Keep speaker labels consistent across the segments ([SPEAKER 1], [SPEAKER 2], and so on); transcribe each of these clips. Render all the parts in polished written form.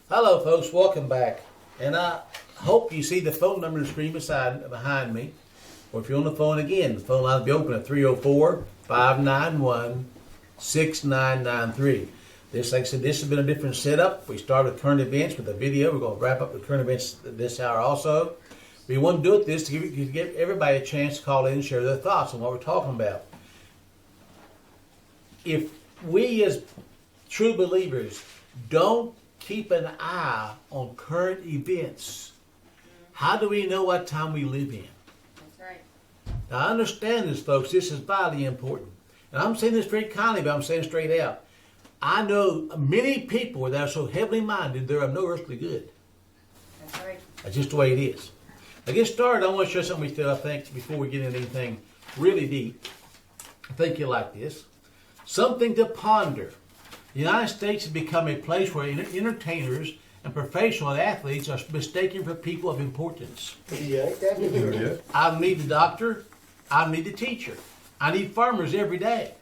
[SPEAKER 1] Hello, folks. Welcome back. And I hope you see the phone number on the screen behind me. Or if you're on the phone again, the phone line will be open at 304-591-6993. This, like I said, this has been a different setup. We started with current events with a video. We're going to wrap up with current events this hour also. We want to do it to give everybody a chance to call in and share their thoughts on what we're talking about. If we as true believers don't keep an eye on current events, how do we know what time we live in?
[SPEAKER 2] That's right.
[SPEAKER 1] Now, I understand this, folks. This is vitally important. And I'm saying this very kindly, but I'm saying it straight out. I know many people that are so heavenly minded, they're of no earthly good.
[SPEAKER 2] That's right.
[SPEAKER 1] That's just the way it is. To get started, I want to share something with you, I think, before we get into anything really deep. I think you'll like this. Something to ponder. The United States has become a place where entertainers and professional athletes are mistaken for people of importance.
[SPEAKER 3] Yeah, definitely.
[SPEAKER 1] I need the doctor. I need the teacher. I need farmers every day.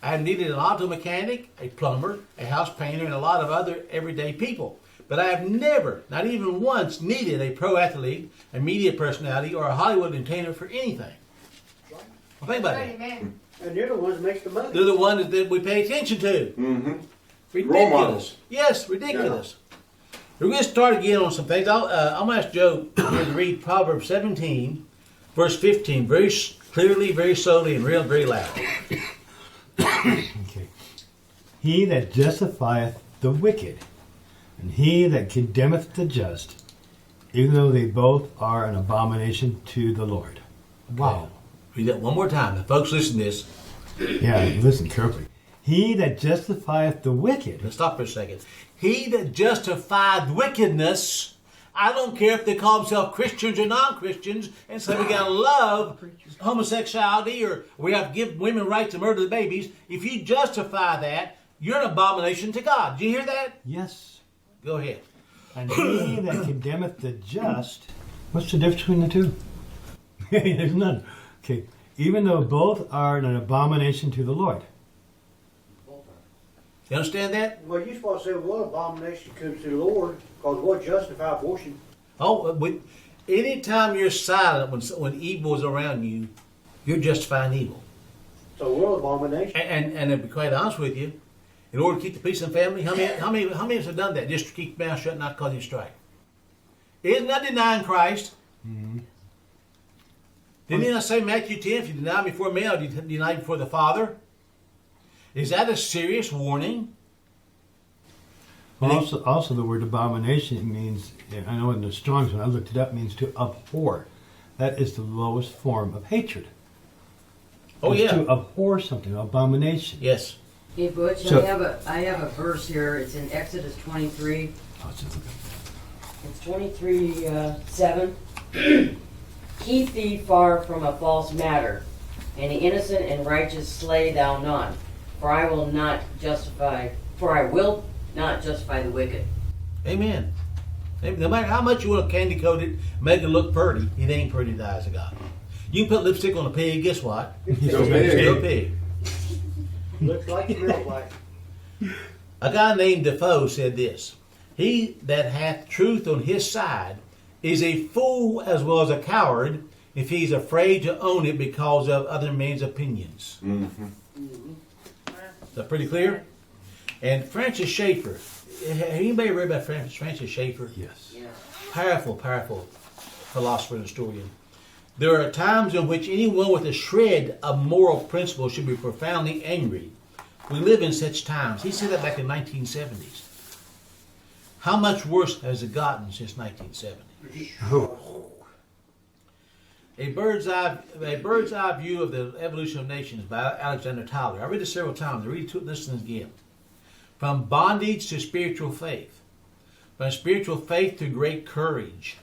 [SPEAKER 1] I have needed an auto mechanic, a plumber, a house painter, and a lot of other everyday people. But I have never, not even once, needed a pro athlete, a media personality, or a Hollywood entertainer for anything. Well, think about
[SPEAKER 2] Right,
[SPEAKER 1] that.
[SPEAKER 2] amen.
[SPEAKER 3] And they're the ones that makes the money.
[SPEAKER 1] They're the ones that we pay attention to.
[SPEAKER 4] Mm-hmm. Role
[SPEAKER 1] Ridiculous.
[SPEAKER 4] models.
[SPEAKER 1] Yes, ridiculous. We're going to start again on some things. I'm going to ask Joe to read Proverbs 17, verse 15, very clearly, very slowly, and very loud.
[SPEAKER 5] Okay. He that justifieth the wicked, and he that condemneth the just, even though they both are an abomination to the Lord. Wow.
[SPEAKER 1] Read that one more time. Now, folks, listen to this.
[SPEAKER 5] Yeah, listen carefully. He that justifieth the wicked.
[SPEAKER 1] Let's stop for a second. He that justifieth wickedness, I don't care if they call themselves Christians or non-Christians, and say we got to love homosexuality or we have to give women rights to murder the babies. If you justify that, you're an abomination to God. Did you hear that?
[SPEAKER 5] Yes.
[SPEAKER 1] Go ahead.
[SPEAKER 5] And he that condemneth the just. What's the difference between the two? There's none. Okay. Even though both are an abomination to the Lord.
[SPEAKER 1] You understand that?
[SPEAKER 3] Well, you're supposed to say one abomination comes to the Lord, because what justify abortion?
[SPEAKER 1] Oh, anytime you're silent when evil is around you, you're justifying evil.
[SPEAKER 3] So we're an abomination.
[SPEAKER 1] And to be quite honest with you, in order to keep the peace in the family, how many of us have done that just to keep your mouth shut and not cause you strife? Isn't that denying Christ?
[SPEAKER 5] Mm-hmm.
[SPEAKER 1] Didn't he not say in Matthew 10, if you deny me before men, I'll deny you before the Father? Is that a serious warning?
[SPEAKER 5] Well, also the word abomination means, I know in the Strong's when I looked it up, means to abhor. That is the lowest form of hatred.
[SPEAKER 1] Oh,
[SPEAKER 5] It's
[SPEAKER 1] yeah.
[SPEAKER 5] to abhor something, abomination.
[SPEAKER 1] Yes.
[SPEAKER 6] Hey Butch,
[SPEAKER 5] So-
[SPEAKER 6] I have a verse here. It's in Exodus 23.
[SPEAKER 5] Oh, it's just-
[SPEAKER 6] It's 23:7. Keep thee far from a false matter, and the innocent and righteous slay thou none. For I will not justify the wicked.
[SPEAKER 1] Amen. No matter how much you want to candy coat it, make it look pretty, it ain't pretty in the eyes of God. You can put lipstick on a pig, guess what?
[SPEAKER 4] Still
[SPEAKER 1] It's still a
[SPEAKER 4] pig.
[SPEAKER 1] pig.
[SPEAKER 3] Looks like it smells like.
[SPEAKER 1] A guy named Defoe said this: he that hath truth on his side is a fool as well as a coward if he's afraid to own it because of other men's opinions.
[SPEAKER 4] Mm-hmm.
[SPEAKER 1] Is that pretty clear? And Francis Schaeffer. Anybody read about Francis Schaeffer?
[SPEAKER 5] Yes.
[SPEAKER 6] Yeah.
[SPEAKER 1] Powerful philosopher and historian. There are times in which anyone with a shred of moral principle should be profoundly angry. We live in such times. He said that back in the 1970s. How much worse has it gotten since 1970? A bird's eye view of the evolution of nations by Alexander Tyler. I read it several times. I read it, listen again. From bondage to spiritual faith. From spiritual faith to great courage.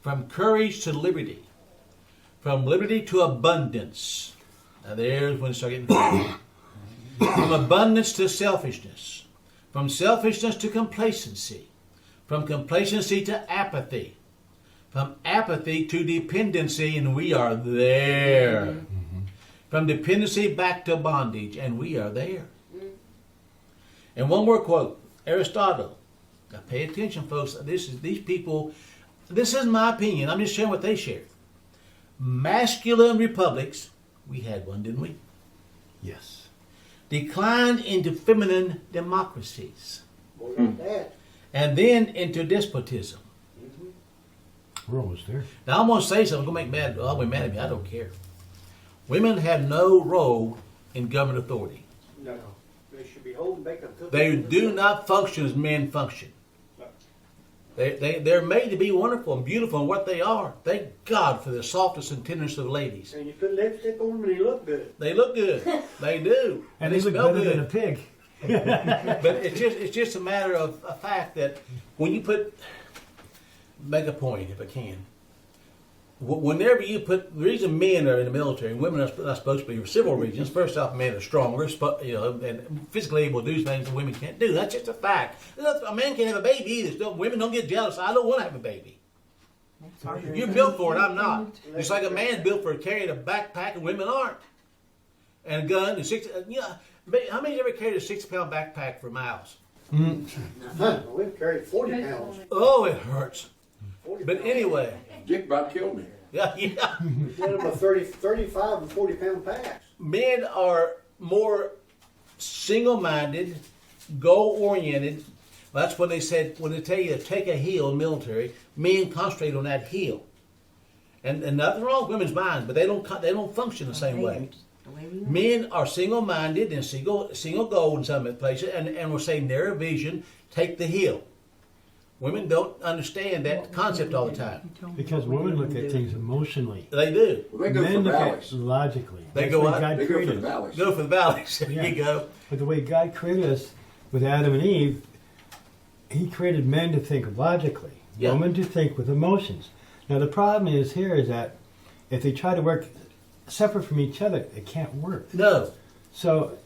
[SPEAKER 1] From courage to liberty. From liberty to abundance. Now there's when it starts getting funny. From abundance to selfishness. From selfishness to complacency. From complacency to apathy. From apathy to dependency, and we are there.
[SPEAKER 5] Mm-hmm.
[SPEAKER 1] From dependency back to bondage, and we are there. And one more quote. Aristotle. Now pay attention, folks. These people. This isn't my opinion. I'm just sharing what they share. Masculine republics, we had one, didn't we?
[SPEAKER 5] Yes.
[SPEAKER 1] Declined into feminine democracies,
[SPEAKER 3] More than that.
[SPEAKER 1] and then into despotism.
[SPEAKER 5] We're almost there.
[SPEAKER 1] Now I'm going to say something. I'm going to make mad at me. I don't care. Women have no role in government authority.
[SPEAKER 3] No. They should be holding bacon cookies.
[SPEAKER 1] They do not function as men function. They're made to be wonderful and beautiful in what they are. Thank God for the softest and tenderest of ladies.
[SPEAKER 3] And you put lipstick on them and they look good.
[SPEAKER 1] They look good. They do.
[SPEAKER 5] And they look
[SPEAKER 1] smell
[SPEAKER 5] better
[SPEAKER 1] good.
[SPEAKER 5] than a pig.
[SPEAKER 1] But it's just a matter of a fact that when you make a point if I can. Whenever you put, the reason men are in the military and women are not supposed to be for several reasons. First off, men are stronger, and physically able to do things that women can't do. That's just a fact. A man can't have a baby either. Women don't get jealous. I don't want to have a baby. You're built for it. I'm not. Just like a man's built for carrying a backpack, and women aren't. And a gun and how many ever carried a 60-pound backpack for miles?
[SPEAKER 3] We've carried 40 pounds.
[SPEAKER 1] Oh, it hurts.
[SPEAKER 3] 40
[SPEAKER 1] But
[SPEAKER 3] pounds.
[SPEAKER 1] anyway,
[SPEAKER 4] Dick about killed me.
[SPEAKER 1] yeah.
[SPEAKER 3] We did them with 35 and 40 pound packs.
[SPEAKER 1] Men are more single-minded, goal-oriented. That's when they said, when they tell you to take a heel in the military, men concentrate on that heel. And nothing wrong with women's minds, but they don't function the same way. Men are single-minded and single goal in some places, and will say narrow vision, take the heel. Women don't understand that concept all the time.
[SPEAKER 5] Because women look at things emotionally.
[SPEAKER 1] They do.
[SPEAKER 4] Well, they go
[SPEAKER 5] Men
[SPEAKER 4] for
[SPEAKER 5] look
[SPEAKER 4] valleys.
[SPEAKER 5] at logically.
[SPEAKER 1] They
[SPEAKER 5] That's
[SPEAKER 1] go
[SPEAKER 5] what
[SPEAKER 1] what?
[SPEAKER 5] God
[SPEAKER 4] They go for
[SPEAKER 5] created
[SPEAKER 4] the
[SPEAKER 5] us.
[SPEAKER 4] valleys.
[SPEAKER 1] Go for the valleys. There
[SPEAKER 5] Yeah.
[SPEAKER 1] you go.
[SPEAKER 5] But the way God created us with Adam and Eve, He created men to think logically,
[SPEAKER 1] Yeah.
[SPEAKER 5] women to think with emotions. Now the problem is that if they try to work separate from each other, it can't work.
[SPEAKER 1] No.
[SPEAKER 5] So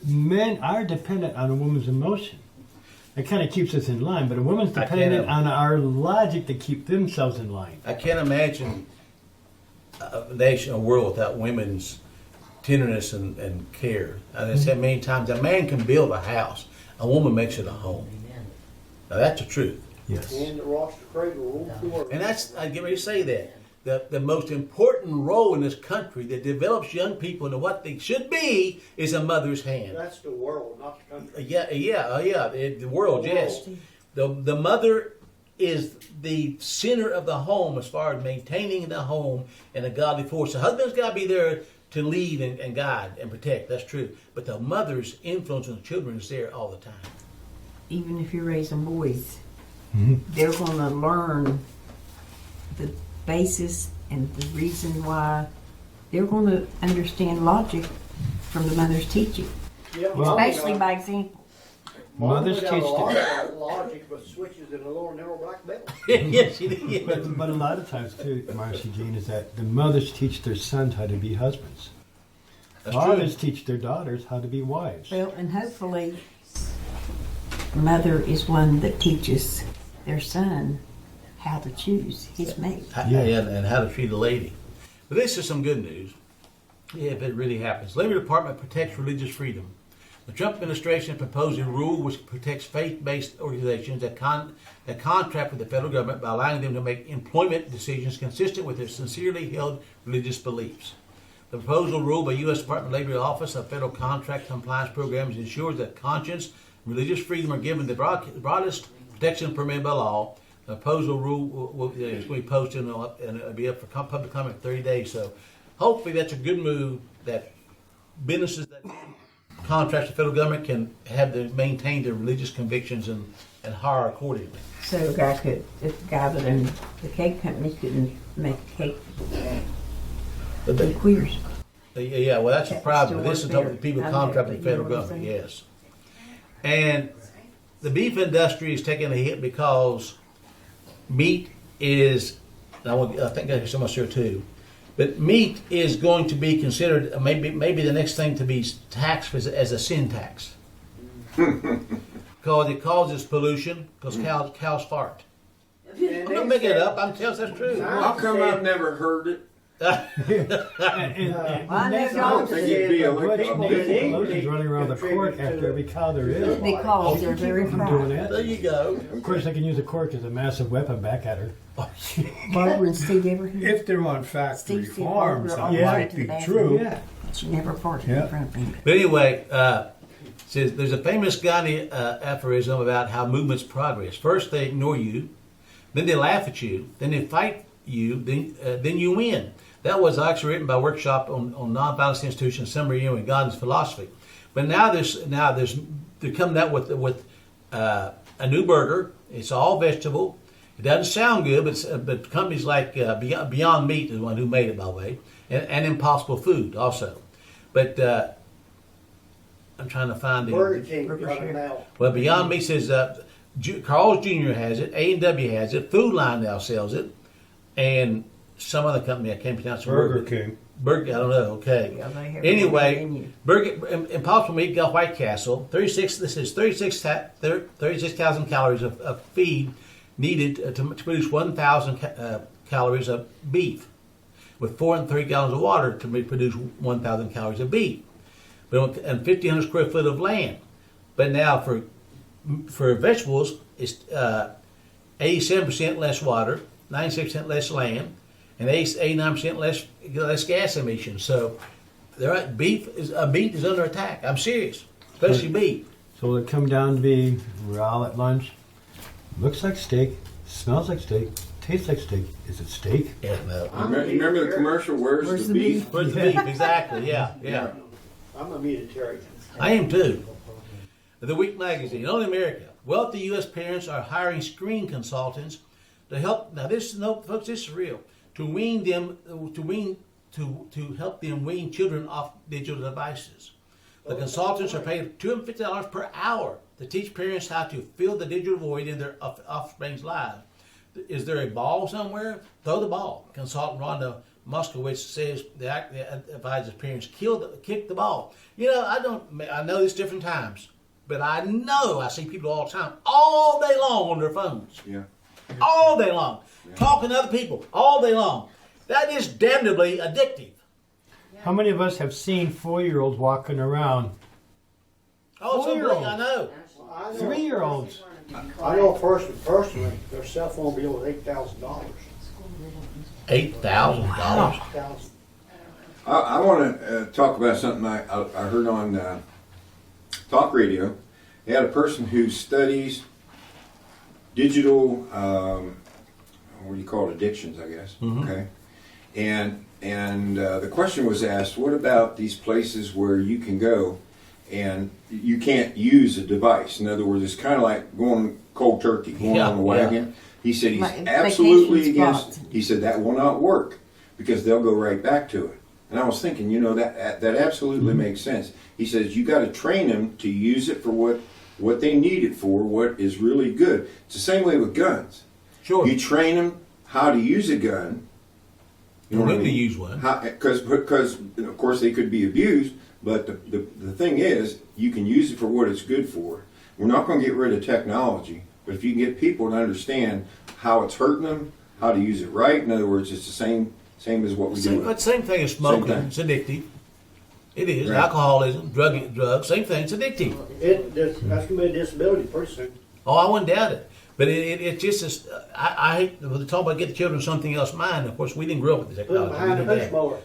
[SPEAKER 5] men are dependent on a woman's emotion. It kind of keeps us in line, but a woman's
[SPEAKER 1] I
[SPEAKER 5] dependent
[SPEAKER 1] can't-
[SPEAKER 5] on our logic to keep themselves in line.
[SPEAKER 1] I can't imagine a nation, a world without women's tenderness and care. As I said many times, a man can build a house. A woman makes it a home. Now that's the truth.
[SPEAKER 5] Yes.
[SPEAKER 3] And the roster cradle roll forward.
[SPEAKER 1] And that's, I get ready to say that. The most important role in this country that develops young people into what they should be is a mother's hand.
[SPEAKER 3] That's the world, not the country.
[SPEAKER 1] The world, yes. The mother is the center of the home as far as maintaining the home and a godly force. The husband's got to be there to lead and guide and protect. That's true. But the mother's influence on the children is there all the time.
[SPEAKER 7] Even if you're raising boys, they're going to learn the basis and the reason why. They're going to understand logic from the mother's teaching,
[SPEAKER 3] Yeah,
[SPEAKER 5] Well-
[SPEAKER 7] especially by example.
[SPEAKER 5] Mothers
[SPEAKER 3] Mom got
[SPEAKER 5] teach
[SPEAKER 3] a lot
[SPEAKER 5] their,
[SPEAKER 3] of logic with switches in a lower narrow black belt.
[SPEAKER 1] Yes, it is.
[SPEAKER 5] but a lot of times too, Marcy Jean, is that the mothers teach their sons how to be husbands.
[SPEAKER 1] That's
[SPEAKER 5] Fathers
[SPEAKER 1] true.
[SPEAKER 5] teach their daughters how to be wives.
[SPEAKER 7] Well, and hopefully, mother is one that teaches their son how to choose his mate.
[SPEAKER 1] And how to treat a lady. But this is some good news. Yeah, if it really happens. Labor Department protects religious freedom. The Trump administration proposed a rule which protects faith-based organizations that contract with the federal government by allowing them to make employment decisions consistent with their sincerely held religious beliefs. The proposal rule by U.S. Department of Labor Office of Federal Contract Compliance Programs ensures that conscience and religious freedom are given the broadest protection permitted by law. The proposal rule is going to be posted and it'll be up for public comment in 30 days. So hopefully that's a good move that businesses that contracts the federal government can maintain their religious convictions and hire accordingly.
[SPEAKER 7] So a guy if the guy that owned the cake company couldn't make a cake
[SPEAKER 1] But
[SPEAKER 7] for the queers.
[SPEAKER 1] yeah, well, that's a
[SPEAKER 7] That
[SPEAKER 1] problem.
[SPEAKER 7] still
[SPEAKER 1] This is
[SPEAKER 7] work
[SPEAKER 1] something
[SPEAKER 7] there.
[SPEAKER 1] people
[SPEAKER 7] I know,
[SPEAKER 1] contract with the
[SPEAKER 7] but you know
[SPEAKER 1] federal
[SPEAKER 7] what I'm
[SPEAKER 1] government, yes. And the beef industry is taking a hit because meat is, and I think there's so much here too, but meat is going to be considered maybe the next thing to be taxed as a sin tax. Because it causes pollution, because cows fart. I'm not making it up, I'm telling you that's true.
[SPEAKER 4] How come I've never heard it?
[SPEAKER 7] I know
[SPEAKER 5] that's
[SPEAKER 7] dogs
[SPEAKER 5] what
[SPEAKER 3] think
[SPEAKER 5] they
[SPEAKER 3] it'd
[SPEAKER 5] do.
[SPEAKER 3] be a
[SPEAKER 5] But
[SPEAKER 3] lick
[SPEAKER 5] people
[SPEAKER 3] on
[SPEAKER 5] get
[SPEAKER 3] the
[SPEAKER 5] lotions running around the court after every cow there is.
[SPEAKER 7] because they're very
[SPEAKER 5] Keep them doing
[SPEAKER 7] proud.
[SPEAKER 1] There
[SPEAKER 5] that.
[SPEAKER 1] you go.
[SPEAKER 5] Of course, they can use a cork as a massive weapon back at her.
[SPEAKER 7] Barbara and Steve ever hear?
[SPEAKER 4] If they're on factory
[SPEAKER 7] Steve
[SPEAKER 4] farms,
[SPEAKER 7] Barbara
[SPEAKER 4] that
[SPEAKER 7] on
[SPEAKER 5] Yeah.
[SPEAKER 4] might
[SPEAKER 7] to
[SPEAKER 4] be
[SPEAKER 7] the bathroom.
[SPEAKER 4] true.
[SPEAKER 5] Yeah.
[SPEAKER 7] She never farted
[SPEAKER 4] Yeah.
[SPEAKER 7] in front of him.
[SPEAKER 1] But anyway, says there's a famous Gandhi aphorism about how movements progress. First, they ignore you, then they laugh at you, then they fight you, then you win. That was actually written by Workshop on Nonviolence Institutions, Summary in Gandhi's philosophy. But now they're coming out with a new burger. It's all vegetable. It doesn't sound good, but companies like Beyond Meat is the one who made it, by the way, and Impossible Food also. But I'm trying to find
[SPEAKER 3] Burger
[SPEAKER 1] the.
[SPEAKER 3] King got it now.
[SPEAKER 1] Well, Beyond Meat says Carl's Jr. has it, A&W has it, Food Line now sells it, and some other company I can't pronounce the
[SPEAKER 4] Burger
[SPEAKER 1] word.
[SPEAKER 4] King.
[SPEAKER 1] Burger, I don't know. Okay.
[SPEAKER 7] Yeah, they have
[SPEAKER 1] Anyway,
[SPEAKER 7] one menu.
[SPEAKER 1] Burger Impossible Meat got White Castle. 36,000 calories of feed needed to produce 1,000 calories of beef, with 4 and 3 gallons of water to produce 1,000 calories of beef, but and 1,500 square foot of land. But now for vegetables, it's 87% less water, 96% less land, and 89% less gas emissions. So, meat is under attack. I'm serious, especially beef.
[SPEAKER 5] So will it come down to be, we're all at lunch, looks like steak, smells like steak, tastes like steak. Is it steak?
[SPEAKER 1] Yeah, no.
[SPEAKER 8] Remember the commercial? Where's the beef?
[SPEAKER 1] Where's the beef? Exactly. Yeah.
[SPEAKER 3] I'm a vegetarian.
[SPEAKER 1] I am too. The Week magazine, only America. Wealthy U.S. parents are hiring screen consultants to help. Now, folks, this is real. To help them wean children off digital devices. The consultants are paid $250 per hour to teach parents how to fill the digital void in their offspring's lives. Is there a ball somewhere? Throw the ball. Consultant Rhonda Moskowitz says the advises parents kick the ball. You know, I know it's different times, but I see people all the time, all day long on their phones.
[SPEAKER 8] Yeah.
[SPEAKER 1] All day long. Yeah. Talking to other people all day long. That is damnably addictive.
[SPEAKER 5] How many of us have seen 4-year-olds walking around?
[SPEAKER 1] Oh, so
[SPEAKER 5] 4-year-olds.
[SPEAKER 1] I know.
[SPEAKER 3] I know,
[SPEAKER 5] 3-year-olds.
[SPEAKER 3] I know a person personally, their cell phone bill was $8,000.
[SPEAKER 1] $8,000.
[SPEAKER 8] I want to talk about something I heard on talk radio. They had a person who studies digital, what do you call it, addictions, I guess.
[SPEAKER 1] Mm-hmm.
[SPEAKER 8] Okay, and the question was asked: what about these places where you can go and you can't use a device? In other words, it's kind of like going cold turkey, going on a wagon.
[SPEAKER 1] Yeah.
[SPEAKER 8] He said he's
[SPEAKER 7] Like
[SPEAKER 8] absolutely
[SPEAKER 7] vacation
[SPEAKER 8] against.
[SPEAKER 7] spots.
[SPEAKER 8] He said that will not work because they'll go right back to it. And I was thinking, that absolutely makes sense. He says you got to train them to use it for what they need it for, what is really good. It's the same way with guns.
[SPEAKER 1] Sure.
[SPEAKER 8] You train them how to use a gun. You know what I
[SPEAKER 1] to
[SPEAKER 8] mean?
[SPEAKER 1] use one.
[SPEAKER 8] Because of course they could be abused, but the thing is, you can use it for what it's good for. We're not going to get rid of technology, but if you can get people to understand how it's hurting them, how to use it right, in other words, it's the same as what we do.
[SPEAKER 1] But same thing as smoking.
[SPEAKER 8] Same
[SPEAKER 1] It's addictive. It is.
[SPEAKER 8] Right.
[SPEAKER 1] Alcoholism, drugs, same thing. It's addictive.
[SPEAKER 3] That's going to be a disability pretty soon.
[SPEAKER 1] Oh, I wouldn't doubt it. But it just is. I hate when they talk about get the children something else mind. Of course, we didn't grow up with the
[SPEAKER 3] Put them
[SPEAKER 1] technology.
[SPEAKER 3] behind the push mower.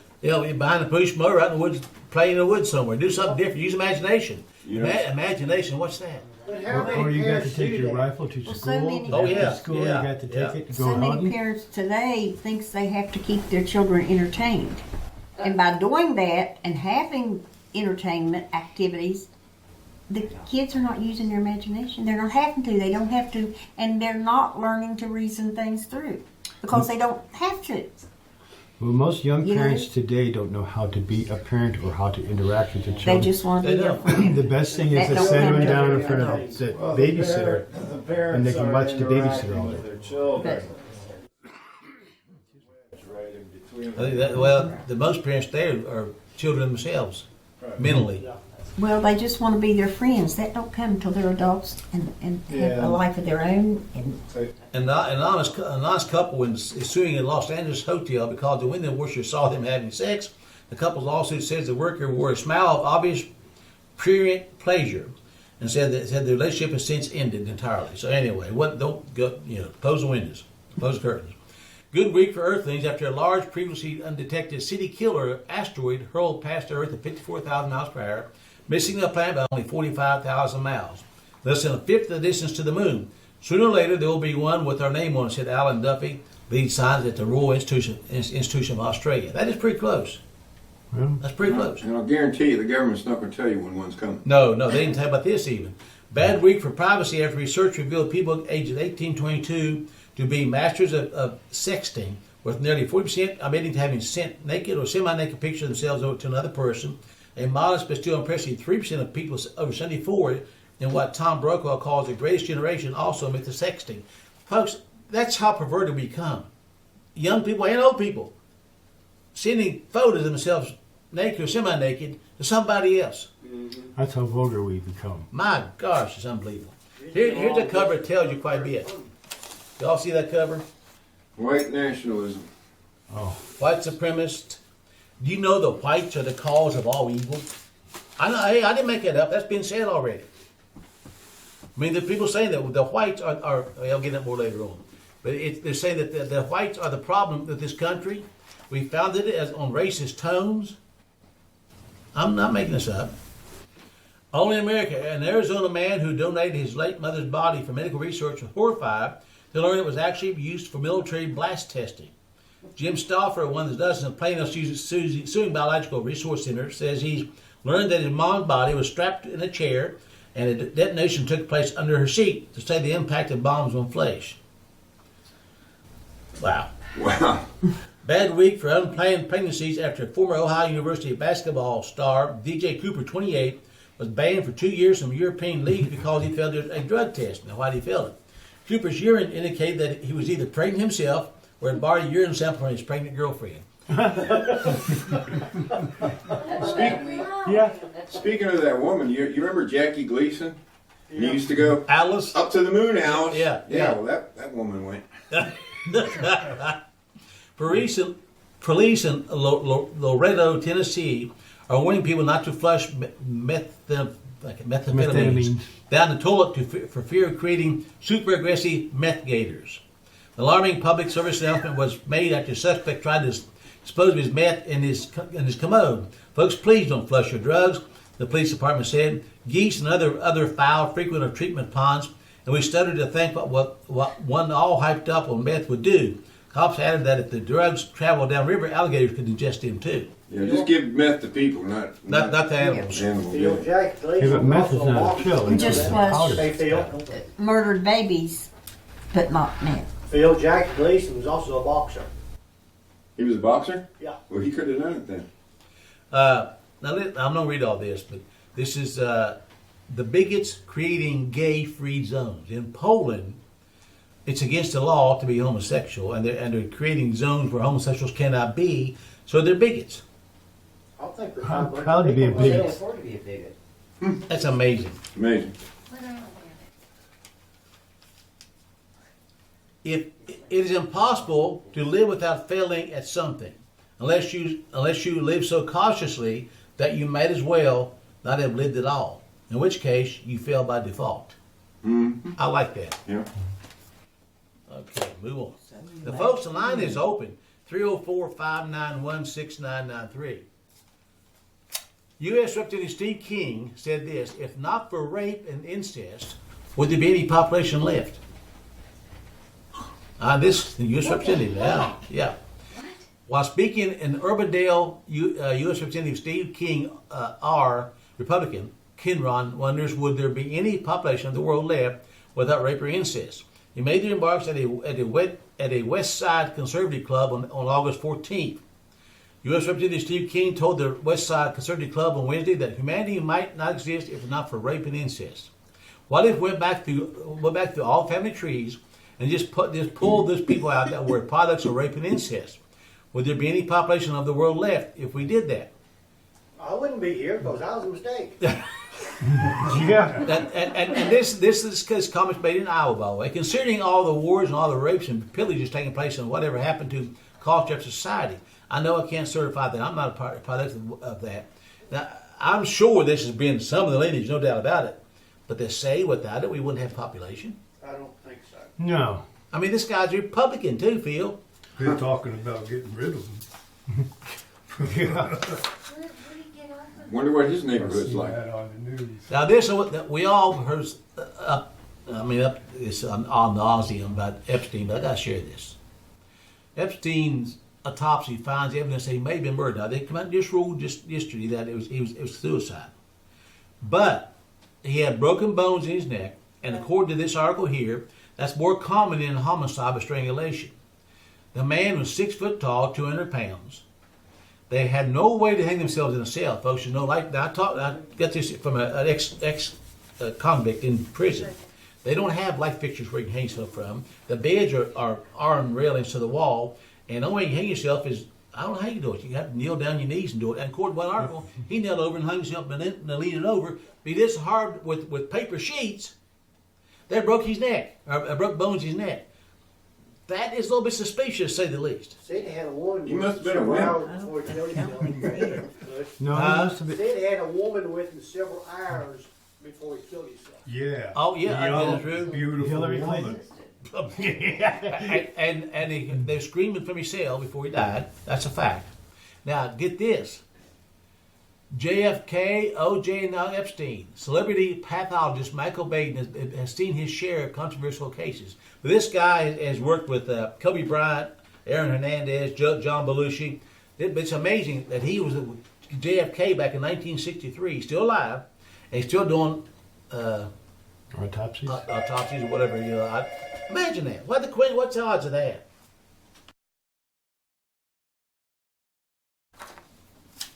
[SPEAKER 1] Behind the push mower, out in the woods, play in the woods somewhere. Do something different. Use imagination.
[SPEAKER 8] Yeah.
[SPEAKER 1] Imagination. What's that?
[SPEAKER 3] But how many
[SPEAKER 5] Or you got to
[SPEAKER 3] parents
[SPEAKER 5] take
[SPEAKER 3] do
[SPEAKER 5] your
[SPEAKER 3] that?
[SPEAKER 5] rifle to
[SPEAKER 7] Well,
[SPEAKER 5] school.
[SPEAKER 7] so many-
[SPEAKER 1] Oh, yeah,
[SPEAKER 5] At school,
[SPEAKER 1] yeah,
[SPEAKER 5] you got to take
[SPEAKER 1] yeah.
[SPEAKER 5] it to
[SPEAKER 7] So
[SPEAKER 5] go
[SPEAKER 7] many
[SPEAKER 5] hunting.
[SPEAKER 7] parents today thinks they have to keep their children entertained. And by doing that and having entertainment activities, the kids are not using their imagination. They're not having to. They don't have to. And they're not learning to reason things through because they don't have to.
[SPEAKER 5] Well, most young
[SPEAKER 7] You know?
[SPEAKER 5] parents today don't know how to be a parent or how to interact with their
[SPEAKER 7] They
[SPEAKER 5] children.
[SPEAKER 7] just want to be
[SPEAKER 1] They
[SPEAKER 7] their
[SPEAKER 1] don't.
[SPEAKER 7] friend.
[SPEAKER 5] The best thing is
[SPEAKER 7] That
[SPEAKER 5] to
[SPEAKER 7] don't
[SPEAKER 5] set them
[SPEAKER 7] matter.
[SPEAKER 5] down in front of the babysitter. and they can watch the babysitter all day.
[SPEAKER 7] But
[SPEAKER 1] I think the most parents there are children themselves, mentally.
[SPEAKER 7] Well, they just want to be their friends. That don't come until they're adults and have
[SPEAKER 5] Yeah.
[SPEAKER 7] a life of their own. And
[SPEAKER 1] An honest couple is suing a Los Angeles hotel because the window washer saw them having sex. The couple's lawsuit says the worker wore a smile of obvious prurient pleasure, and said the relationship has since ended entirely. So anyway, don't go, close the windows, close the curtains. Good week for Earthlings after a large, previously undetected city killer asteroid hurled past Earth at 54,000 miles per hour, missing the planet by only 45,000 miles, less than a fifth of the distance to the moon. Sooner or later, there will be one with our name on it, said Alan Duffy, lead scientist at the Royal Institution of Australia. That is pretty close.
[SPEAKER 5] Well,
[SPEAKER 1] That's pretty close.
[SPEAKER 8] And I'll guarantee you the government's not going to tell you when one's coming.
[SPEAKER 1] No, they didn't talk about this even. Bad week for privacy after research revealed people ages 18 to 22 to be masters of sexting, with nearly 40% admitting to having sent naked or semi-naked pictures of themselves over to another person. A modest but still impressive 3% of people over 74 in what Tom Brokaw calls the greatest generation also admit to sexting. Folks, that's how perverted we become. Young people and old people sending photos of themselves naked or semi-naked to somebody else.
[SPEAKER 5] that's how vulgar we become.
[SPEAKER 1] My gosh, it's unbelievable. Here's a cover that tells you quite a bit. Y'all see that cover?
[SPEAKER 8] White nationalism.
[SPEAKER 5] Oh,
[SPEAKER 1] White supremacist. Do you know the whites are the cause of all evil? I know. Hey, I didn't make it up. That's been said already. I mean, the people saying that the whites are I'll get that more later on. But they're saying that the whites are the problem with this country. We founded it on racist tones. I'm not making this up. Only in America, an Arizona man who donated his late mother's body for medical research was horrified to learn it was actually used for military blast testing. Jim Stauffer, one of the dozens of plaintiffs suing Biological Resource Center, says he's learned that his mom's body was strapped in a chair and a detonation took place under her seat to study the impact of bombs on flesh. Wow.
[SPEAKER 8] Wow.
[SPEAKER 1] Bad week for unplanned pregnancies after former Ohio University basketball star DJ Cooper, 28, was banned for 2 years from European leagues because he failed a drug test. Now, why did he fail it? Cooper's urine indicated that he was either pregnant himself or had borrowed a urine sample from his pregnant girlfriend.
[SPEAKER 5] yeah.
[SPEAKER 8] Speaking of that woman, you remember Jackie Gleason? You used to go
[SPEAKER 1] Alice?
[SPEAKER 8] up to the moon house.
[SPEAKER 1] Yeah.
[SPEAKER 8] Well, that woman went.
[SPEAKER 1] Police in Loretto, Tennessee, are warning people not to flush methamphetamines down the toilet for fear of creating super aggressive meth gators. The alarming public service announcement was made after a suspect tried to dispose of his meth in his commode. Folks, please don't flush your drugs, the police department said. Geese and other fowl frequent our treatment ponds, and we stuttered to think what one all hyped up on meth would do. Cops added that if the drugs traveled downriver, alligators could ingest them too.
[SPEAKER 8] Yeah, just give meth to people, not
[SPEAKER 1] the animals.
[SPEAKER 8] animals.
[SPEAKER 3] Phil
[SPEAKER 8] Yeah.
[SPEAKER 3] Jack
[SPEAKER 5] Yeah,
[SPEAKER 3] Gleason
[SPEAKER 5] but meth is
[SPEAKER 3] also a
[SPEAKER 5] not a
[SPEAKER 3] boxer.
[SPEAKER 5] pill. It's
[SPEAKER 7] Just
[SPEAKER 5] a
[SPEAKER 7] was-
[SPEAKER 5] powder.
[SPEAKER 3] Hey, Phil.
[SPEAKER 7] murdered babies, but not men.
[SPEAKER 3] Phil Jack Gleason was also a boxer.
[SPEAKER 8] He was a boxer?
[SPEAKER 3] Yeah.
[SPEAKER 8] Well, he could have done it then.
[SPEAKER 1] Now, I'm not going to read all this, but this is the bigots creating gay-free zones. In Poland, it's against the law to be homosexual, and they're creating zones where homosexuals cannot be, so they're bigots.
[SPEAKER 3] I think they're
[SPEAKER 5] I'm
[SPEAKER 3] 500
[SPEAKER 5] proud to be a
[SPEAKER 3] people.
[SPEAKER 6] Well, they
[SPEAKER 5] bigot.
[SPEAKER 6] don't afford to be a bigot.
[SPEAKER 1] That's amazing.
[SPEAKER 8] Amazing.
[SPEAKER 1] If it is impossible to live without failing at something, unless you live so cautiously that you might as well not have lived at all, in which case you fail by default.
[SPEAKER 8] Mm-hmm.
[SPEAKER 1] I like that.
[SPEAKER 8] Yeah.
[SPEAKER 1] Okay, move on. The folks, the line is open. 304-591-6993. U.S. Representative Steve King said this: if not for rape and incest, would there be any population left? The U.S. Representative, yeah. While speaking in Urbandale, U.S. Representative Steve King, R., Republican, Kinron, wonders would there be any population of the world left without rape or incest. He made the remarks at a West Side Conservative Club on August 14th. U.S. Representative Steve King told the West Side Conservative Club on Wednesday that humanity might not exist if not for rape and incest. What if we went back through all family trees and just pull those people out that were products of rape and incest? Would there be any population of the world left if we did that?
[SPEAKER 3] I wouldn't be here because I was a mistake.
[SPEAKER 5] Yeah.
[SPEAKER 1] And this comments made in Iowa, by the way. Considering all the wars and all the rapes and pillages taking place and whatever happened to culture of society, I know I can't certify that. I'm not a product of that. Now, I'm sure this has been some of the lineage, no doubt about it. But they say without it, we wouldn't have population.
[SPEAKER 3] I don't think so.
[SPEAKER 5] No.
[SPEAKER 1] I mean, this guy's a Republican too, Phil.
[SPEAKER 4] They're talking about getting rid of them.
[SPEAKER 5] Yeah.
[SPEAKER 8] Wonder what his
[SPEAKER 4] I
[SPEAKER 8] neighborhood's
[SPEAKER 4] see
[SPEAKER 8] like.
[SPEAKER 4] that on the news.
[SPEAKER 1] Now, this we all heard it's on nauseam about Epstein, but I got to share this. Epstein's autopsy finds evidence that he may have been murdered. Now, they come out and just ruled just yesterday that it was suicide. But he had broken bones in his neck, and according to this article here, that's more common in homicide by strangulation. The man was 6 foot tall, 200 pounds. They had no way to hang themselves in a cell, folks. You know, like I got this from an ex convict in prison. They don't have light fixtures where you can hang yourself from. The beds are arm railings to the wall, and the only way you can hang yourself is, I don't know how you do it. You have to kneel down your knees and do it. And according to one article, he knelt over and hung himself and then leaned over. Be this hard with paper sheets, that broke his neck, or broke bones in his neck. That is a little bit suspicious, to say the least.
[SPEAKER 3] Said they had a woman.
[SPEAKER 8] You
[SPEAKER 3] with
[SPEAKER 8] must have been a
[SPEAKER 3] several
[SPEAKER 8] woman.
[SPEAKER 3] hours before he killed himself.
[SPEAKER 5] No,
[SPEAKER 1] Huh?
[SPEAKER 5] it must have
[SPEAKER 3] Said
[SPEAKER 5] been.
[SPEAKER 3] they had a woman with him several hours before he killed himself.
[SPEAKER 4] Yeah.
[SPEAKER 1] Oh, yeah,
[SPEAKER 4] The young,
[SPEAKER 1] that's true.
[SPEAKER 4] beautiful
[SPEAKER 5] Hillary
[SPEAKER 4] woman.
[SPEAKER 5] Clinton.
[SPEAKER 1] and they're screaming from his cell before he died. That's a fact. Now, get this. JFK, OJ, and now Epstein. Celebrity pathologist Michael Baden has seen his share of controversial cases. But this guy has worked with Kobe Bryant, Aaron Hernandez, John Belushi. It's amazing that he was with JFK back in 1963. He's still alive, and he's still doing
[SPEAKER 5] Autopsies?
[SPEAKER 1] autopsies or whatever. You know, imagine that. What's the odds of that?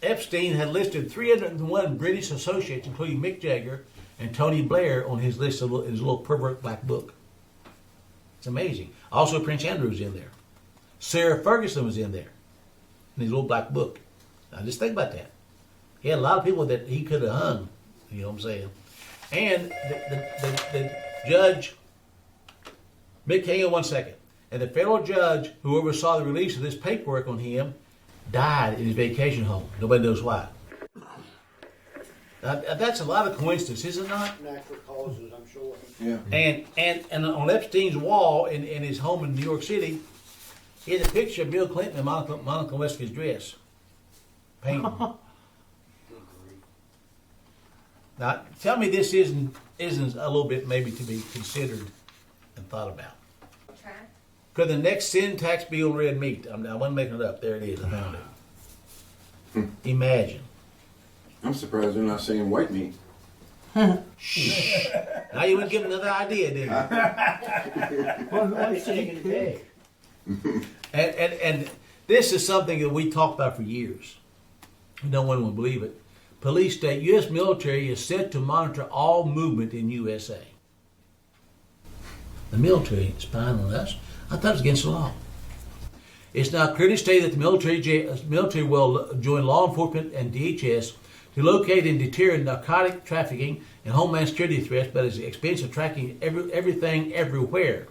[SPEAKER 1] Epstein had listed 301 British associates, including Mick Jagger and Tony Blair, on his list of his little pervert black book. It's amazing. Also, Prince Andrew's in there. Sarah Ferguson was in there in his little black book. Now, just think about that. He had a lot of people that he could have hung. You know what I'm saying? And the judge, Mick, hang on 1 second. And the federal judge who oversaw the release of this paperwork on him died in his vacation home. Nobody knows why. That's a lot of coincidence, is it not?
[SPEAKER 3] Natural causes, I'm sure.
[SPEAKER 8] Yeah.
[SPEAKER 1] And on Epstein's wall in his home in New York City, he had a picture of Bill Clinton in Monica Lewinsky's dress. Painted. Now, tell me this isn't a little bit maybe to be considered and thought about.
[SPEAKER 2] Okay.
[SPEAKER 1] Could the next sin tax be on red meat? I wasn't making it up. There it is. I found it. Imagine.
[SPEAKER 8] I'm surprised they're not saying white meat.
[SPEAKER 1] Shh. Now you wouldn't give another idea, did you?
[SPEAKER 3] I'd be shaking his head.
[SPEAKER 1] And this is something that we talked about for years. No one will believe it. Police state U.S. military is set to monitor all movement in USA. The military spying on us? I thought it was against the law. It's now clearly stated that the military will join law enforcement and DHS to locate and deter narcotic trafficking and homeland security threats, but at the expense of tracking everything everywhere.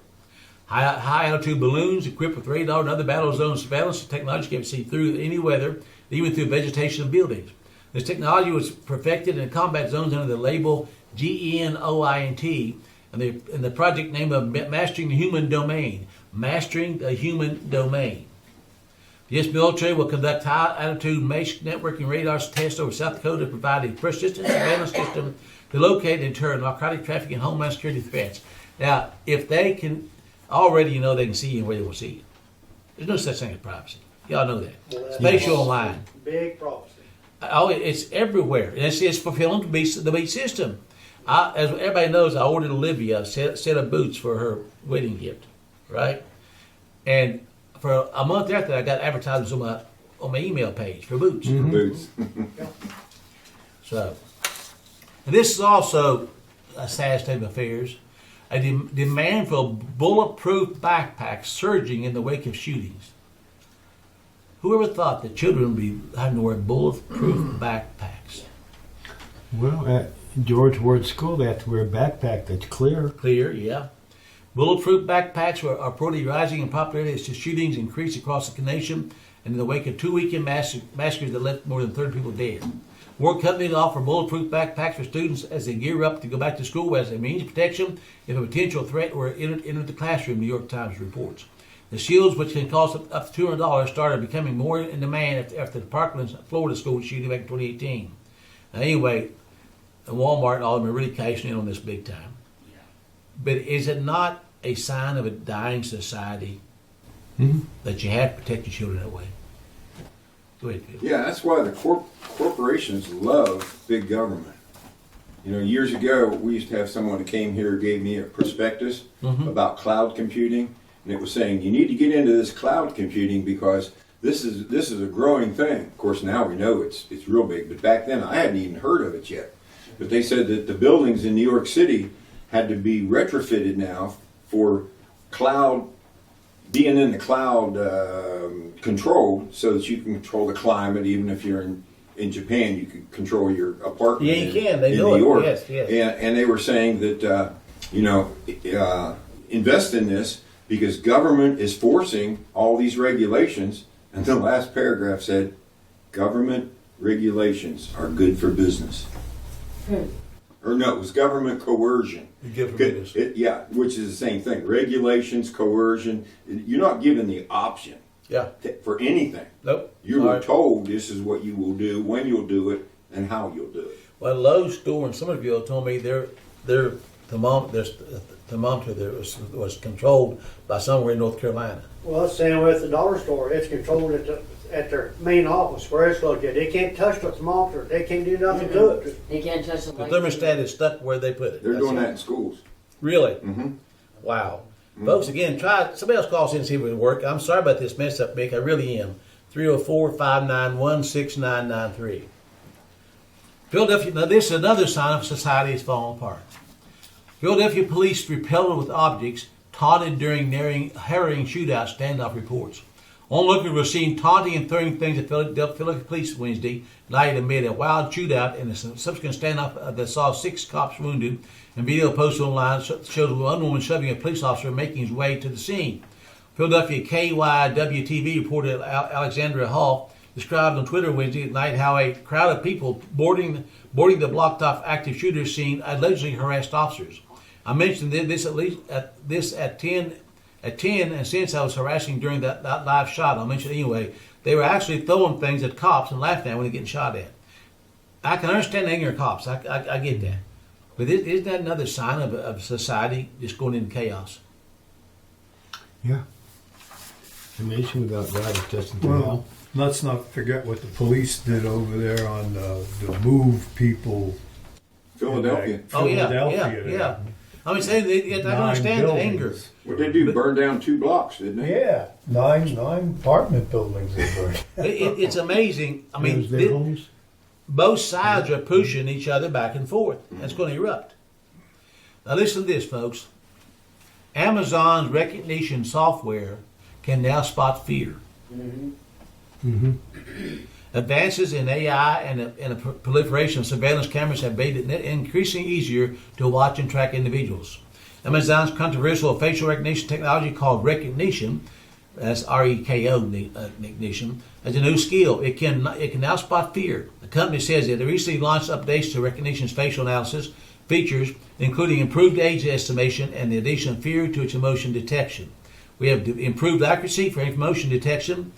[SPEAKER 1] High altitude balloons equipped with radar and other battle zone surveillance technology can be seen through any weather, even through vegetation of buildings. This technology was perfected in combat zones under the label GENOINT and the project name of Mastering the Human Domain. Mastering the Human Domain. The U.S. military will conduct high-altitude mesh networking radar tests over South Dakota to provide a persistent surveillance system to locate and deter narcotic trafficking and homeland security threats. Now, if they can, already they can see you where they will see you. There's no such thing as privacy. Y'all know that.
[SPEAKER 3] Well, that's
[SPEAKER 1] Spatial
[SPEAKER 3] prophecy.
[SPEAKER 1] line.
[SPEAKER 3] Big prophecy.
[SPEAKER 1] Oh, it's everywhere. It's fulfilling the beat system. As everybody knows, I ordered Olivia a set of boots for her wedding gift, right? And for a month after, I got advertisements on my email page for boots.
[SPEAKER 8] Boots.
[SPEAKER 1] So, and this is also a sad state of affairs. A demand for bulletproof backpacks surging in the wake of shootings. Whoever thought that children would be having to wear bulletproof backpacks?
[SPEAKER 5] Well, at George Ward School, they have to wear a backpack that's clear.
[SPEAKER 1] Clear, yeah. Bulletproof backpacks are reportedly rising in popularity as shootings increase across the nation and in the wake of 2 weekend massacres that left more than 30 people dead. More companies offer bulletproof backpacks for students as they gear up to go back to school as a means of protection if a potential threat were entered the classroom, New York Times reports. The shields, which can cost up to $200, started becoming more in demand after the Parkland, Florida school shooting back in 2018. Now, anyway, Walmart and all of them are really cashing in on this big time. But is it not a sign of a dying society that you have to protect your children that way? Go ahead, Phil.
[SPEAKER 8] Yeah, that's why the corporations love big government. You know, years ago, we used to have someone that came here who gave me a prospectus about cloud computing, and it was saying, you need to get into this cloud computing because this is a growing thing. Of course, now we know it's real big, but back then I hadn't even heard of it yet. But they said that the buildings in New York City had to be retrofitted now for cloud, being in the cloud control, so that you can control the climate. Even if you're in Japan, you can control your apartment.
[SPEAKER 1] Yeah, you can. They
[SPEAKER 8] in
[SPEAKER 1] know
[SPEAKER 8] New York.
[SPEAKER 1] Yes, yes.
[SPEAKER 8] And they were saying that invest in this because government is forcing all these regulations. And the last paragraph said, government regulations are good for business. Or no, it was government coercion.
[SPEAKER 1] Good for business.
[SPEAKER 8] Yeah, which is the same thing. Regulations, coercion. You're not given the option for anything.
[SPEAKER 1] Nope.
[SPEAKER 8] You were told this is what you will do, when you'll do it, and how you'll do it.
[SPEAKER 1] Well, Lowe's store in Somerville told me their thermometer there was controlled by somewhere in North Carolina.
[SPEAKER 3] Well, it's same with the dollar store. It's controlled at their main office where it's located. They can't touch the thermometer. They can't do nothing to it.
[SPEAKER 6] He can't touch the
[SPEAKER 1] The
[SPEAKER 6] light.
[SPEAKER 1] thermostat is stuck where they put it.
[SPEAKER 8] They're
[SPEAKER 1] That's
[SPEAKER 8] doing
[SPEAKER 1] it.
[SPEAKER 8] that in schools.
[SPEAKER 1] Really?
[SPEAKER 8] Mm-hmm.
[SPEAKER 1] Wow. Folks, again, try. Somebody else calls in and see if it would work. I'm sorry about this mess up, Mick. I really am. 304-591-6993. Philadelphia. Now, this is another sign of society is falling apart. Philadelphia police repelled with objects taunted during harrowing shootout, standoff reports. Onlookers were seen taunting and throwing things at Philadelphia police Wednesday night amid a wild shootout and a subsequent standoff that saw 6 cops wounded. And video posted online shows one woman shoving a police officer making his way to the scene. Philadelphia KYWTV reported Alexandra Hall described on Twitter Wednesday night how a crowd of people boarding the blocked-off active shooter scene allegedly harassed officers. I mentioned this at 10, and since I was harassing during that live shot, I'll mention it anyway. They were actually throwing things at cops and laughing at when they're getting shot at. I can understand the anger of cops. I get that. But isn't that another sign of society just going into chaos?
[SPEAKER 5] Yeah. A nation without God is destined to
[SPEAKER 4] Well,
[SPEAKER 5] hell.
[SPEAKER 4] let's not forget what the police did over there on the move people.
[SPEAKER 8] Philadelphia.
[SPEAKER 1] Oh yeah,
[SPEAKER 4] Philadelphia
[SPEAKER 1] yeah.
[SPEAKER 4] there.
[SPEAKER 1] I mean, I don't
[SPEAKER 4] 9
[SPEAKER 1] understand the anger.
[SPEAKER 4] buildings.
[SPEAKER 8] What they do? Burn down 2 blocks, didn't they?
[SPEAKER 4] Yeah, nine apartment buildings they burned.
[SPEAKER 1] It's amazing. I
[SPEAKER 5] It
[SPEAKER 1] mean,
[SPEAKER 5] was their homes.
[SPEAKER 1] both sides are pushing each other back and forth. That's going to erupt. Now listen to this, folks. Amazon's recognition software can now spot fear. Advances in AI and a proliferation of surveillance cameras have made it increasingly easier to watch and track individuals. Amazon's controversial facial recognition technology called Recognition, that's REKO recognition, as a new skill. It can now spot fear. The company says it recently launched updates to Recognition's facial analysis features, including improved age estimation and the addition of fear to its emotion detection. We have improved accuracy for emotion detection.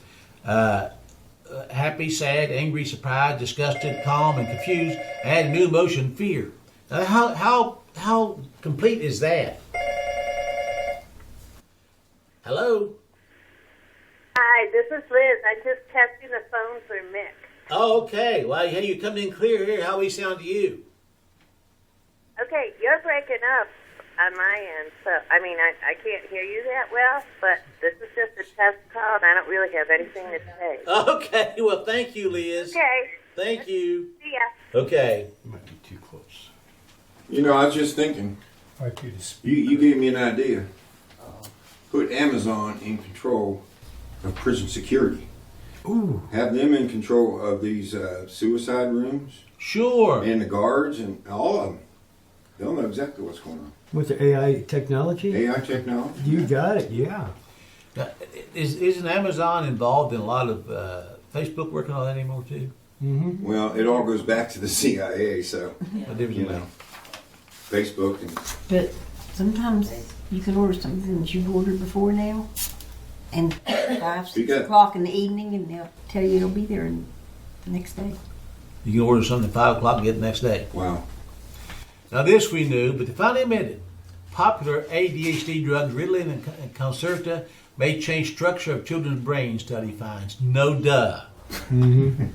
[SPEAKER 1] Happy, sad, angry, surprised, disgusted, calm, and confused. Add new emotion, fear. Now, how complete is that? Hello?
[SPEAKER 9] Hi, this is Liz. I'm just testing the phone for Mick.
[SPEAKER 1] Oh, okay. Well, hey, you coming in clear here. How we sound to you?
[SPEAKER 9] Okay, you're breaking up on my end, so, I mean, I can't hear you that well, but this is just a test call, and I don't really have anything to say.
[SPEAKER 1] Okay. Well, thank you, Liz.
[SPEAKER 9] Okay.
[SPEAKER 1] Thank you.
[SPEAKER 9] See ya.
[SPEAKER 1] Okay.
[SPEAKER 5] Might be too close.
[SPEAKER 8] You know, I was just thinking,
[SPEAKER 4] Like you to speak.
[SPEAKER 8] you gave me an idea. Put Amazon in control of prison security.
[SPEAKER 5] Ooh.
[SPEAKER 8] Have them in control of these suicide rooms
[SPEAKER 1] Sure.
[SPEAKER 8] and the guards and all of them. They'll know exactly what's going on.
[SPEAKER 5] With the AI technology?
[SPEAKER 8] AI technology.
[SPEAKER 5] You got it, yeah.
[SPEAKER 1] Now, isn't Amazon involved in a lot of Facebook working on that anymore too?
[SPEAKER 5] Mm-hmm.
[SPEAKER 8] Well, it all goes back to the CIA, so
[SPEAKER 1] What difference
[SPEAKER 8] you
[SPEAKER 1] does it
[SPEAKER 8] know,
[SPEAKER 1] make?
[SPEAKER 8] Facebook and
[SPEAKER 7] But sometimes you can order something that you've ordered before now, and 5, 6
[SPEAKER 8] up.
[SPEAKER 7] o'clock in the evening, and they'll tell you it'll be there in the next day.
[SPEAKER 1] You can order something at 5 o'clock and get it the next day.
[SPEAKER 8] wow.
[SPEAKER 1] Now this we knew, but they finally admitted popular ADHD drugs, Ritalin and Concerta, may change structure of children's brains, study finds. No duh.
[SPEAKER 5] Mm-hmm.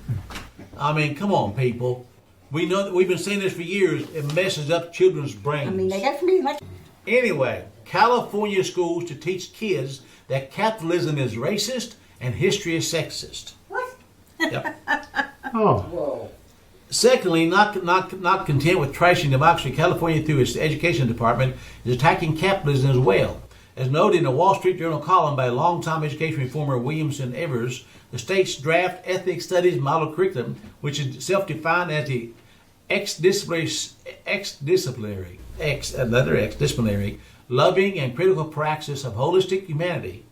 [SPEAKER 1] I mean, come on, people. We know that we've been saying this for years. It messes up children's brains.
[SPEAKER 7] I mean, they got to be like.
[SPEAKER 1] Anyway, California schools to teach kids that capitalism is racist and history is sexist.
[SPEAKER 7] What?
[SPEAKER 1] Yep.
[SPEAKER 5] Oh.
[SPEAKER 6] Whoa.
[SPEAKER 1] Secondly, not content with trashing democracy, California, through its education department, is attacking capitalism as well. As noted in a Wall Street Journal column by longtime education reformer Williamson Evers, the state's draft ethnic studies model curriculum, which is self-defined as the disciplinary, loving and critical praxis of holistic humanity,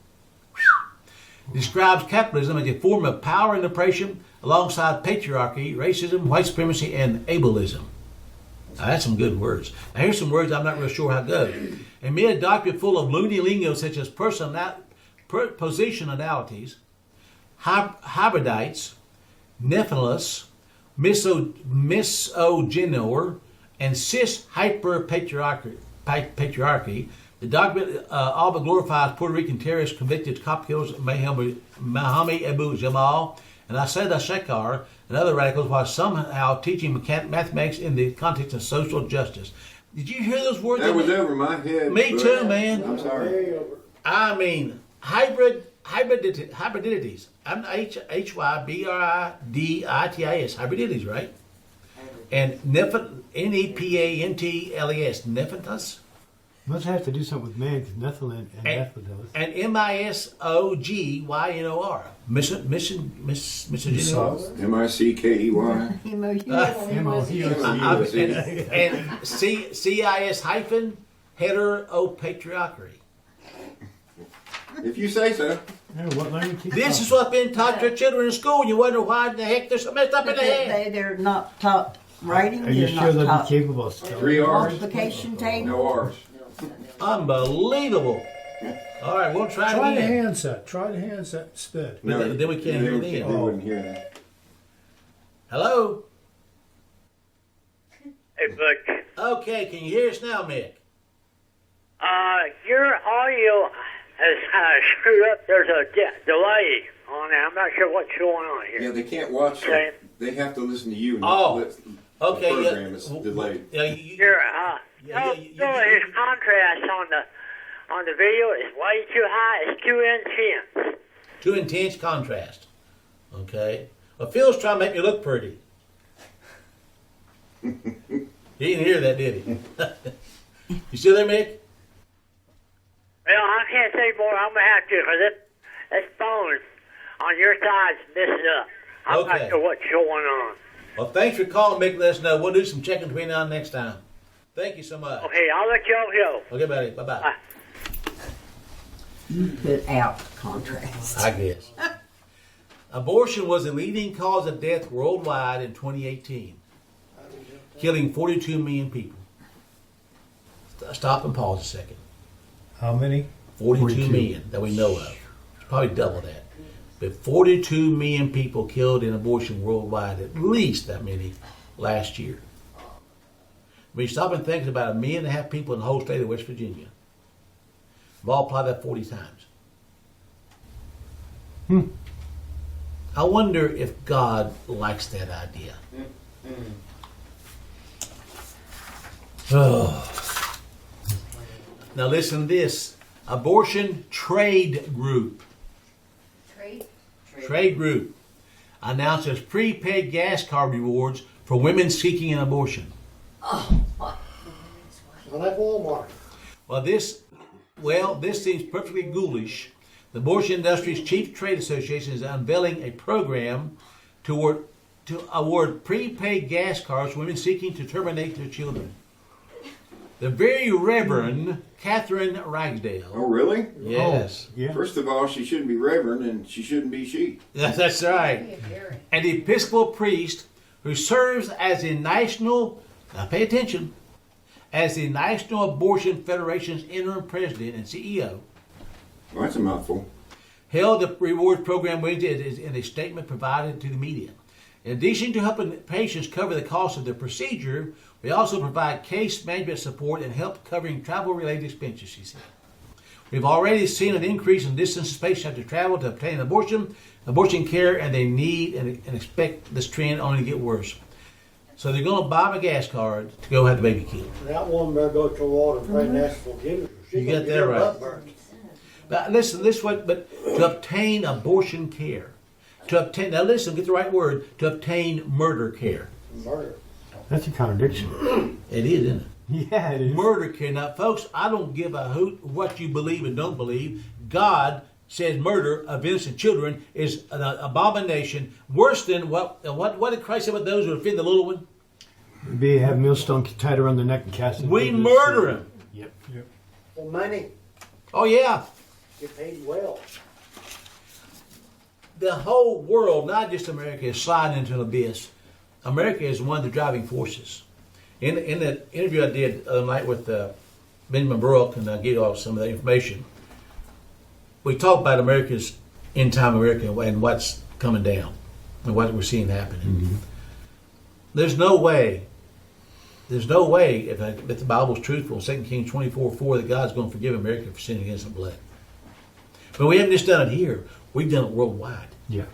[SPEAKER 1] describes capitalism as a form of power and oppression alongside patriarchy, racism, white supremacy, and ableism. Now, that's some good words. Now, here's some words I'm not real sure how it goes. Amid a document full of loony lingo such as positionalities, hybridites, nephilus, misogynor, and cis-hyper-patriarchy, the document all but glorifies Puerto Rican terrorist convicted cop killers Mohammed Abu Jamal and Aseda Shekar and other radicals while somehow teaching mathematics in the context of social justice. Did you hear those words?
[SPEAKER 8] That was over my head.
[SPEAKER 1] Me
[SPEAKER 8] but
[SPEAKER 1] too, man.
[SPEAKER 8] I'm sorry.
[SPEAKER 1] I mean, hybridities. I'm Hybriditis, hybridities, right? And Nepantles, Nephantus.
[SPEAKER 5] Must have to do something with man, because Nephilim and Nephilim.
[SPEAKER 1] And MISOGYNOR. Misogynor.
[SPEAKER 8] MICKEY.
[SPEAKER 1] And CIS hyphen heteropatriarchy.
[SPEAKER 8] If you say so.
[SPEAKER 5] Yeah, what language you
[SPEAKER 1] This
[SPEAKER 5] talking?
[SPEAKER 1] is what's been taught to children in school, and you wonder why the heck they're so messed up in the head.
[SPEAKER 7] They're not taught writing.
[SPEAKER 5] Are you
[SPEAKER 7] They're
[SPEAKER 5] sure
[SPEAKER 7] not
[SPEAKER 5] they'll be
[SPEAKER 7] taught
[SPEAKER 5] capable of spelling?
[SPEAKER 8] 3 R's.
[SPEAKER 7] multiplication table.
[SPEAKER 8] No R's.
[SPEAKER 1] Unbelievable. All right, we'll try
[SPEAKER 4] Try
[SPEAKER 1] it
[SPEAKER 4] the
[SPEAKER 1] again.
[SPEAKER 4] handset. Try the handset instead.
[SPEAKER 1] But then we can't hear
[SPEAKER 8] They
[SPEAKER 1] them.
[SPEAKER 8] wouldn't hear that.
[SPEAKER 1] Hello?
[SPEAKER 10] Hey, Butch.
[SPEAKER 1] Okay, can you hear us now, Mick?
[SPEAKER 10] Your audio has kind of screwed up. There's a delay on it. I'm not sure what's going on here.
[SPEAKER 8] Yeah, they can't watch.
[SPEAKER 10] Okay.
[SPEAKER 8] They have to listen to you.
[SPEAKER 1] Oh,
[SPEAKER 8] The
[SPEAKER 1] Okay,
[SPEAKER 8] program is delayed.
[SPEAKER 1] Yeah,
[SPEAKER 10] Your his contrast on the video is way too high. It's too intense.
[SPEAKER 1] too intense contrast. Okay? Well, Phil's trying to make me look pretty. He didn't hear that, did he? You still there, Mick?
[SPEAKER 10] Well, I can't say more. I'm gonna have to because this phone on your side's messed up. I'm
[SPEAKER 1] Okay.
[SPEAKER 10] not sure what's going on.
[SPEAKER 1] Well, thanks for calling, Mick. Let us know. We'll do some checking between now and next time. Thank you so much.
[SPEAKER 10] Okay, I'll let y'all go.
[SPEAKER 1] Okay, buddy. Bye-bye.
[SPEAKER 10] Bye.
[SPEAKER 7] You put out contrast.
[SPEAKER 1] I guess. Abortion was the leading cause of death worldwide in 2018, killing 42 million people. Stop and pause a second.
[SPEAKER 4] How many?
[SPEAKER 1] 42 million that we know of. It's probably double that. But 42 million people killed in abortion worldwide, at least that many last year. When you stop and think about 1.5 million people in the whole state of West Virginia, multiply that 40 times. I wonder if God likes that idea. Oh. Now listen to this. Abortion Trade Group. Trade Group announces prepaid gas card rewards for women seeking an abortion.
[SPEAKER 3] Well, that's Walmart.
[SPEAKER 1] Well, this seems perfectly ghoulish. The abortion industry's chief trade association is unveiling a program to award prepaid gas cards to women seeking to terminate their children. The very Reverend Catherine Ragsdale.
[SPEAKER 8] Oh, really?
[SPEAKER 1] Yes.
[SPEAKER 5] Yeah.
[SPEAKER 8] First of all, she shouldn't be reverend, and she shouldn't be she.
[SPEAKER 1] That's right. An Episcopal priest who serves as the national, now pay attention, as the National Abortion Federation's interim president and CEO,
[SPEAKER 8] Well, that's a mouthful.
[SPEAKER 1] held the rewards program Wednesday in a statement provided to the media. In addition to helping patients cover the cost of the procedure, we also provide case management support and help covering travel-related expenses, she said. We've already seen an increase in distances patients have to travel to obtain abortion care, and they need and expect this trend only to get worse. So they're going to buy them a gas card to go have the baby killed.
[SPEAKER 3] That woman better go to the water and pray and ask for forgiveness. She
[SPEAKER 1] You
[SPEAKER 3] gonna
[SPEAKER 1] got
[SPEAKER 3] get
[SPEAKER 1] that
[SPEAKER 3] her
[SPEAKER 1] right.
[SPEAKER 3] butt burnt.
[SPEAKER 1] But listen, but to obtain abortion care, now listen, get the right word, to obtain murder care.
[SPEAKER 3] Murder.
[SPEAKER 5] That's a contradiction.
[SPEAKER 1] It is, isn't it?
[SPEAKER 5] Yeah, it is.
[SPEAKER 1] Murder care. Now, folks, I don't give a hoot what you believe and don't believe. God says murder of innocent children is an abomination worse than what did Christ say about those who offend the little one?
[SPEAKER 5] They have millstone tied around their neck and cast them.
[SPEAKER 1] We
[SPEAKER 5] into the
[SPEAKER 1] murder
[SPEAKER 5] sea.
[SPEAKER 1] him.
[SPEAKER 5] Yep.
[SPEAKER 3] For money,
[SPEAKER 1] Oh, yeah.
[SPEAKER 3] get paid well.
[SPEAKER 1] The whole world, not just America, is sliding into an abyss. America is one of the driving forces. In the interview I did the other night with Benjamin Brook, and I'll give you all some of the information, we talked about America's end time America and what's coming down and what we're seeing happening.
[SPEAKER 5] Mm-hmm.
[SPEAKER 1] There's no way if the Bible's truthful, 2 Kings 24:4, that God's going to forgive America for sinning against the blood. But we haven't just done it here. We've done it worldwide.
[SPEAKER 5] Yeah.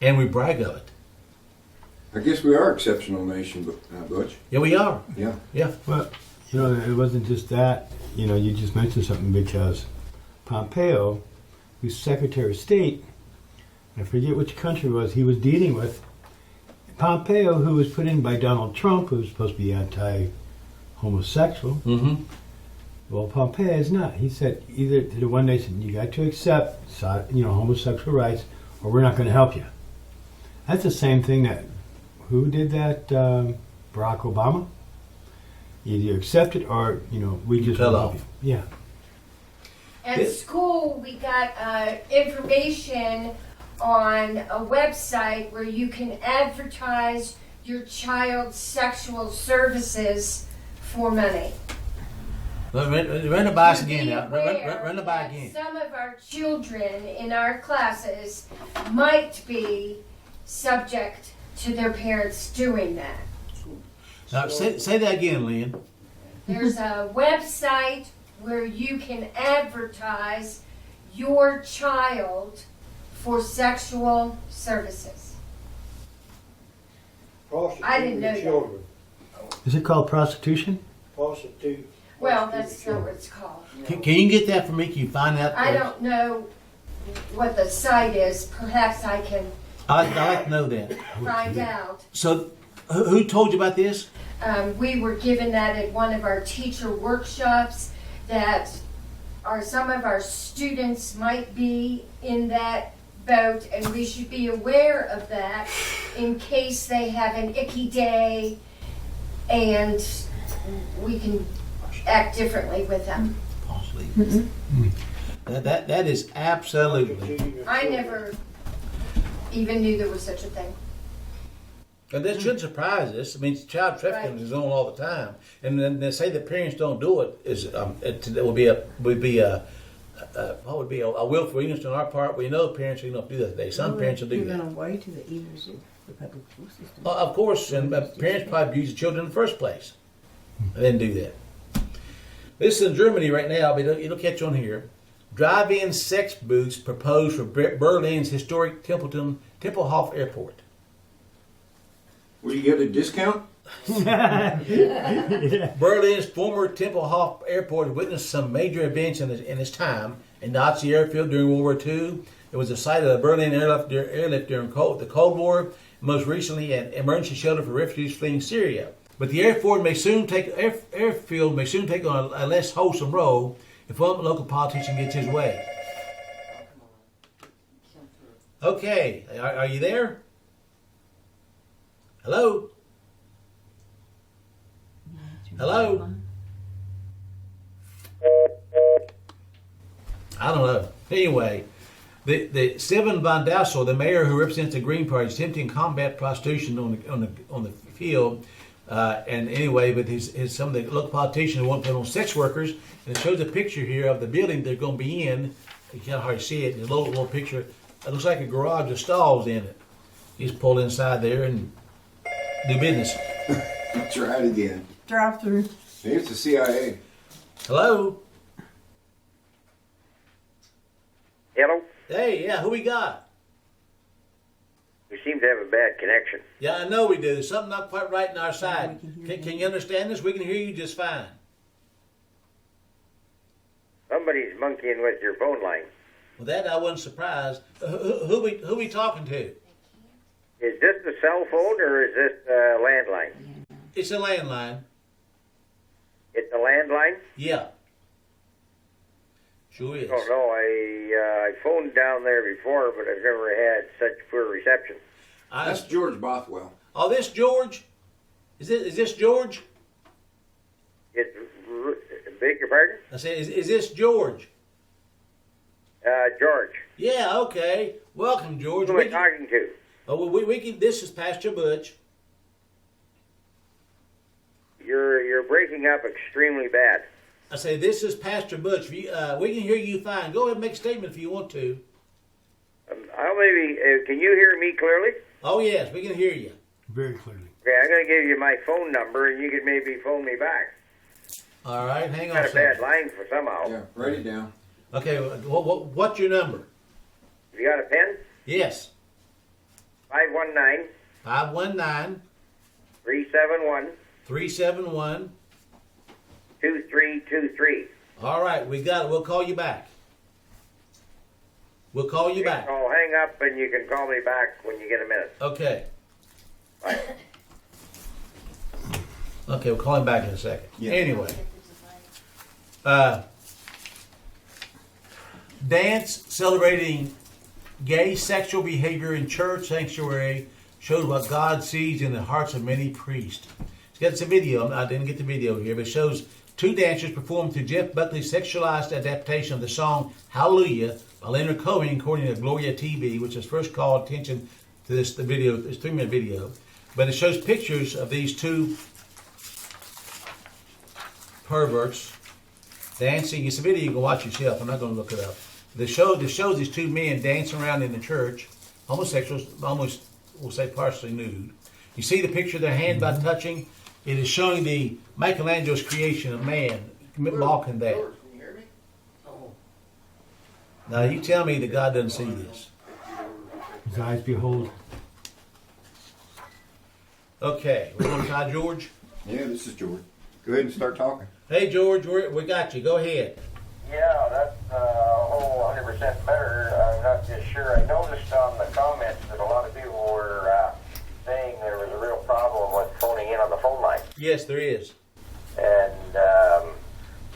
[SPEAKER 1] And we brag of it.
[SPEAKER 8] I guess we are exceptional nation, Butch.
[SPEAKER 1] Yeah, we are.
[SPEAKER 8] Yeah.
[SPEAKER 1] Yeah.
[SPEAKER 5] Well, it wasn't just that. You just mentioned something because Pompeo, who's Secretary of State, I forget which country it was, he was dealing with. Pompeo, who was put in by Donald Trump, who was supposed to be anti-homosexual.
[SPEAKER 1] Mm-hmm.
[SPEAKER 5] Well, Pompeo is not. He said either to the one nation, you got to accept, homosexual rights, or we're not going to help you. That's the same thing that, who did that? Barack Obama. Either you accept it, or we just
[SPEAKER 1] Cut
[SPEAKER 5] won't
[SPEAKER 1] off.
[SPEAKER 5] help you. Yeah.
[SPEAKER 11] At school, we got information on a website where you can advertise your child's sexual services for money.
[SPEAKER 1] Run the by us
[SPEAKER 11] To
[SPEAKER 1] again
[SPEAKER 11] be
[SPEAKER 1] now.
[SPEAKER 11] aware
[SPEAKER 1] Run the by
[SPEAKER 11] that
[SPEAKER 1] again.
[SPEAKER 11] Some of our children in our classes might be subject to their parents doing that.
[SPEAKER 1] Now, say that again, Lynn.
[SPEAKER 11] There's a website where you can advertise your child for sexual services. I didn't know that.
[SPEAKER 3] Children.
[SPEAKER 5] Is it called prostitution?
[SPEAKER 3] Prostitute.
[SPEAKER 11] Well, that's not what it's called.
[SPEAKER 1] Can you get that for me? Can you find that?
[SPEAKER 11] I
[SPEAKER 1] please?
[SPEAKER 11] don't know what the site is. Perhaps I can
[SPEAKER 1] I'd like to know that.
[SPEAKER 11] find out.
[SPEAKER 1] So, who told you about this?
[SPEAKER 11] We were given that at one of our teacher workshops, that some of our students might be in that boat, and we should be aware of that in case they have an icky day, and we can act differently with them.
[SPEAKER 1] False lead. That is absolutely.
[SPEAKER 11] I never even knew there was such a thing.
[SPEAKER 1] And that shouldn't surprise us. I mean, child trafficking
[SPEAKER 11] Right.
[SPEAKER 1] is on all the time, and then they say that parents don't do it. It would be a willful ignorance on our part. We know parents are going to do that today. Some parents will do
[SPEAKER 7] You're
[SPEAKER 1] that.
[SPEAKER 7] going away to the evils of the public school system.
[SPEAKER 1] Of course, and parents probably abuse the children in the first place. They didn't do that. This is in Germany right now, but it'll catch on here. Drive-in sex booths proposed for Berlin's historic Tempelhof Airport.
[SPEAKER 8] Will you get a discount?
[SPEAKER 1] Berlin's former Tempelhof Airport witnessed some major events in its time. In Nazi airfield during World War II, it was the site of the Berlin airlift during the Cold War, and most recently an emergency shelter for refugees fleeing Syria. But the airfield may soon take on a less wholesome role if one local politician gets his way. Okay, are you there? Hello? Hello? I don't know. Anyway, the Stephen Van Dassel, the mayor who represents the Green Party, is attempting to combat prostitution on the field. And anyway, but some of the local politicians want to put on sex workers, and it shows a picture here of the building they're going to be in. You can't hardly see it. There's a little picture. It looks like a garage with stalls in it. You just pull inside there and do business.
[SPEAKER 8] Try it again.
[SPEAKER 7] Drive through.
[SPEAKER 8] Maybe it's the CIA.
[SPEAKER 1] Hello?
[SPEAKER 12] Hello?
[SPEAKER 1] Hey, yeah, who we got?
[SPEAKER 12] We seem to have a bad connection.
[SPEAKER 1] Yeah, I know we do. There's something not quite right on our side. Can you understand this? We can hear you just fine.
[SPEAKER 12] Somebody's monkeying with your phone line.
[SPEAKER 1] Well, that I wasn't surprised. Who we talking to?
[SPEAKER 12] Is this the cell phone or is this a landline?
[SPEAKER 1] It's a landline.
[SPEAKER 12] It's a landline?
[SPEAKER 1] Yeah. Sure is.
[SPEAKER 12] Oh, no, I phoned down there before, but I've never had such poor reception.
[SPEAKER 8] That's George Bothwell.
[SPEAKER 1] Oh, this George? Is this George?
[SPEAKER 12] It's, beg your pardon?
[SPEAKER 1] I said, is this George?
[SPEAKER 12] George.
[SPEAKER 1] Yeah, okay. Welcome, George.
[SPEAKER 12] Who am I talking to?
[SPEAKER 1] Oh, well, we can. This is Pastor Butch.
[SPEAKER 12] You're breaking up extremely bad.
[SPEAKER 1] I say, this is Pastor Butch. We can hear you fine. Go ahead and make a statement if you want to.
[SPEAKER 12] Can you hear me clearly?
[SPEAKER 1] Oh, yes, we can hear you.
[SPEAKER 5] Very clearly.
[SPEAKER 12] Okay, I'm going to give you my phone number, and you can maybe phone me back.
[SPEAKER 1] All right, hang on
[SPEAKER 12] Got
[SPEAKER 1] a
[SPEAKER 12] a bad
[SPEAKER 1] second.
[SPEAKER 12] line for somehow.
[SPEAKER 8] Yeah, write it down.
[SPEAKER 1] Okay, what's your number?
[SPEAKER 12] You got a pen?
[SPEAKER 1] Yes.
[SPEAKER 12] 519
[SPEAKER 1] 519
[SPEAKER 12] 371
[SPEAKER 1] 371.
[SPEAKER 12] 2323.
[SPEAKER 1] All right, we got it. We'll call you back. We'll call you back.
[SPEAKER 12] I'll hang up and you can call me back when you get a minute.
[SPEAKER 1] Okay.
[SPEAKER 12] Bye.
[SPEAKER 1] Okay, we'll call him back in a second.
[SPEAKER 8] Yeah.
[SPEAKER 1] Anyway. Dance celebrating gay sexual behavior in church sanctuary shows what God sees in the hearts of many priests. It's got some video. I didn't get the video here, but it shows two dancers performing to Jeff Buckley's sexualized adaptation of the song Hallelujah by Leonard Cohen, according to Gloria TV, which has first called attention to this 3-minute video. But it shows pictures of these two perverts dancing. It's a video you can watch yourself. I'm not going to look it up. It shows these two men dancing around in the church, homosexuals, almost, we'll say partially nude. You see the picture of their hand by touching? It is showing the Michelangelo's creation of man, walking that.
[SPEAKER 3] George, can you hear me? Oh.
[SPEAKER 1] Now you tell me that God doesn't see this.
[SPEAKER 5] His eyes behold.
[SPEAKER 1] Okay, we're going to try George.
[SPEAKER 8] Yeah, this is George. Go ahead and start talking.
[SPEAKER 1] Hey George, we got you. Go ahead.
[SPEAKER 12] Yeah, that's a whole 100% better. I'm not just sure. I noticed on the comments that a lot of people were saying there was a real problem with phoning in on the phone line.
[SPEAKER 1] Yes, there is.
[SPEAKER 12] And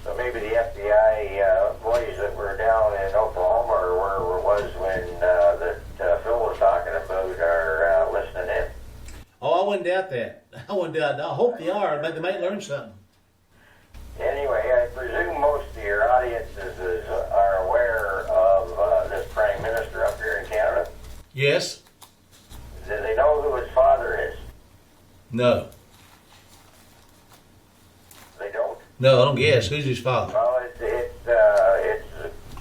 [SPEAKER 12] so maybe the FBI boys that were down in Oklahoma or wherever it was when that Phil was talking about are listening in.
[SPEAKER 1] Oh, I wouldn't doubt that. I wouldn't doubt that. I hope they are. But they might learn something.
[SPEAKER 12] Anyway, I presume most of your audiences are aware of this Prime Minister up here in Canada.
[SPEAKER 1] Yes?
[SPEAKER 12] Do they know who his father is?
[SPEAKER 1] No.
[SPEAKER 12] They don't?
[SPEAKER 1] No, I don't guess. Who's his father?
[SPEAKER 12] Well, it's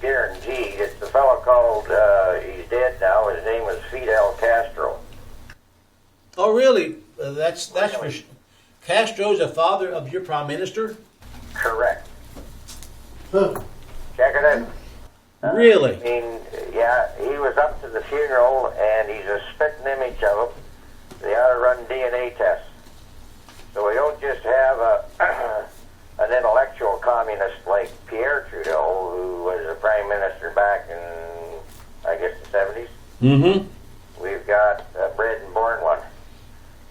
[SPEAKER 12] guaranteed. It's the fellow called, he's dead now, his name was Fidel Castro.
[SPEAKER 1] Oh, really? That's for Castro's the father of your prime minister?
[SPEAKER 12] Correct.
[SPEAKER 3] Huh.
[SPEAKER 12] Check it out.
[SPEAKER 1] Really?
[SPEAKER 12] I mean, yeah, he was up to the funeral, and he's a spitting image of him. They ought to run DNA tests. So we don't just have an intellectual communist like Pierre Trudeau, who was a prime minister back in, I guess, the 70s.
[SPEAKER 1] Mm-hmm.
[SPEAKER 12] We've got a bred and born one,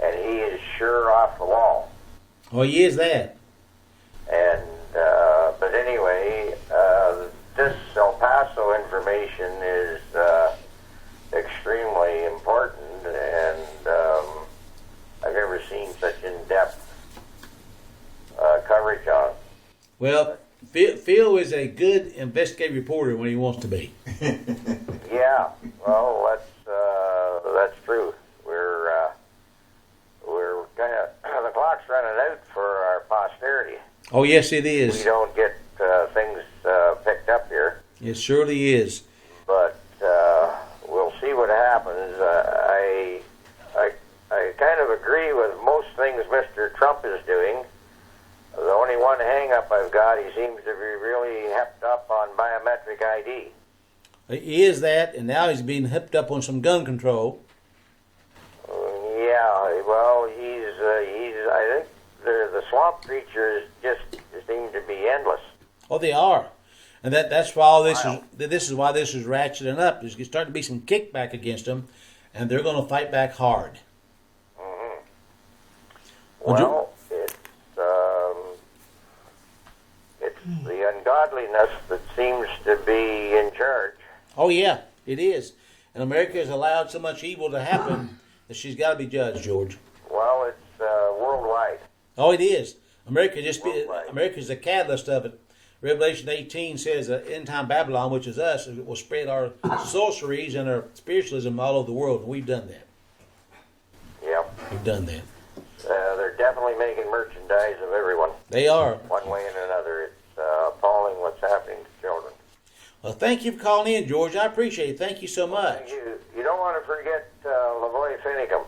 [SPEAKER 12] and he is sure off the wall.
[SPEAKER 1] Oh, he is that.
[SPEAKER 12] And but anyway, this El Paso information is extremely
[SPEAKER 1] Well, Phil is a good investigative reporter when he wants to be.
[SPEAKER 12] Yeah, well, that's true. We're kind of the clock's running out for our posterity.
[SPEAKER 1] Oh, yes, it
[SPEAKER 12] We
[SPEAKER 1] is.
[SPEAKER 12] don't get things picked up here,
[SPEAKER 1] It surely is.
[SPEAKER 12] but we'll see what happens. I kind of agree with most things Mr. Trump is doing. The only one hang-up I've got, he seems to be really hepped up on biometric ID.
[SPEAKER 1] He is that, and now he's being hipped up on some gun control.
[SPEAKER 12] Yeah, well, I think the swamp creatures just seem to be endless.
[SPEAKER 1] Oh, they are. And that's why all this is why this is ratcheting up. There's starting to be some kickback against them, and they're going to fight back hard.
[SPEAKER 12] Mm-hmm.
[SPEAKER 1] Would you-
[SPEAKER 12] Well, it's the ungodliness that seems to be in charge.
[SPEAKER 1] Oh, yeah, it is. And America has allowed so much evil to happen that she's got to be judged, George.
[SPEAKER 12] Well, it's worldwide.
[SPEAKER 1] Oh, it is. America's the catalyst of it. Revelation 18 says that end time Babylon, which is us, will spread our sorceries and our spiritualism all over the world, and we've done that.
[SPEAKER 12] Yep.
[SPEAKER 1] We've done that.
[SPEAKER 12] They're definitely making merchandise of everyone.
[SPEAKER 1] They are.
[SPEAKER 12] One way and another. It's appalling what's happening to children.
[SPEAKER 1] Well, thank you for calling in, George. I appreciate it. Thank you so much.
[SPEAKER 12] You don't want to forget Lavoy Finnegum.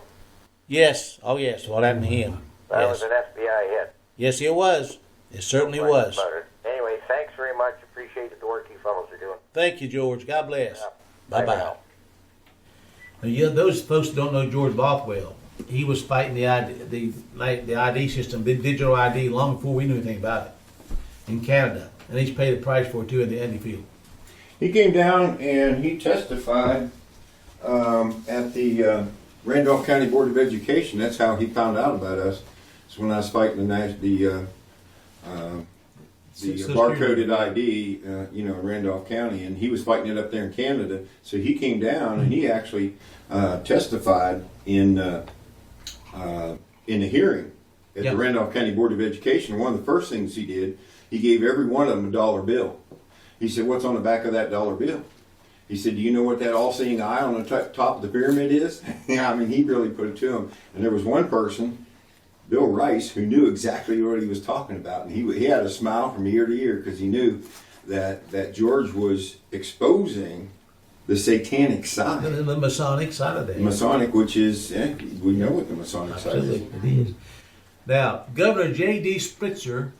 [SPEAKER 1] Yes. Oh, yes. What happened to him?
[SPEAKER 12] That
[SPEAKER 1] Yes.
[SPEAKER 12] was an FBI hit.
[SPEAKER 1] Yes, it was. It certainly
[SPEAKER 12] No
[SPEAKER 1] was.
[SPEAKER 12] question about it. Anyway, thanks very much. Appreciate the work you fellows are doing.
[SPEAKER 1] Thank you, George. God bless.
[SPEAKER 12] Yeah.
[SPEAKER 1] Bye-bye.
[SPEAKER 12] now.
[SPEAKER 1] Now, yeah, those folks who don't know George Bothwell. He was fighting the ID system, the digital ID, long before we knew anything about it in Canada. And he's paid the price for it, too, in the Andy field.
[SPEAKER 8] He came down and he testified at the Randolph County Board of Education. That's how he found out about us. It's when I was fighting the barcoded ID, in Randolph County, and he was fighting it up there in Canada. So he came down and he actually testified in a hearing at the Randolph County Board of Education. One of the first things he did, he gave every one of them a dollar bill. He said, "What's on the back of that dollar bill?" He said, "Do you know what that all-seeing eye on the top of the pyramid is?" I mean, he really put it to him. And there was one person, Bill Rice, who knew exactly what he was talking about. And he had a smile from ear to ear because he knew that George was exposing the satanic side.
[SPEAKER 1] The Masonic side of that.
[SPEAKER 8] Masonic, which is, we know what the Masonic side is.
[SPEAKER 1] Absolutely, it is. Now, Governor J.D. Spritzer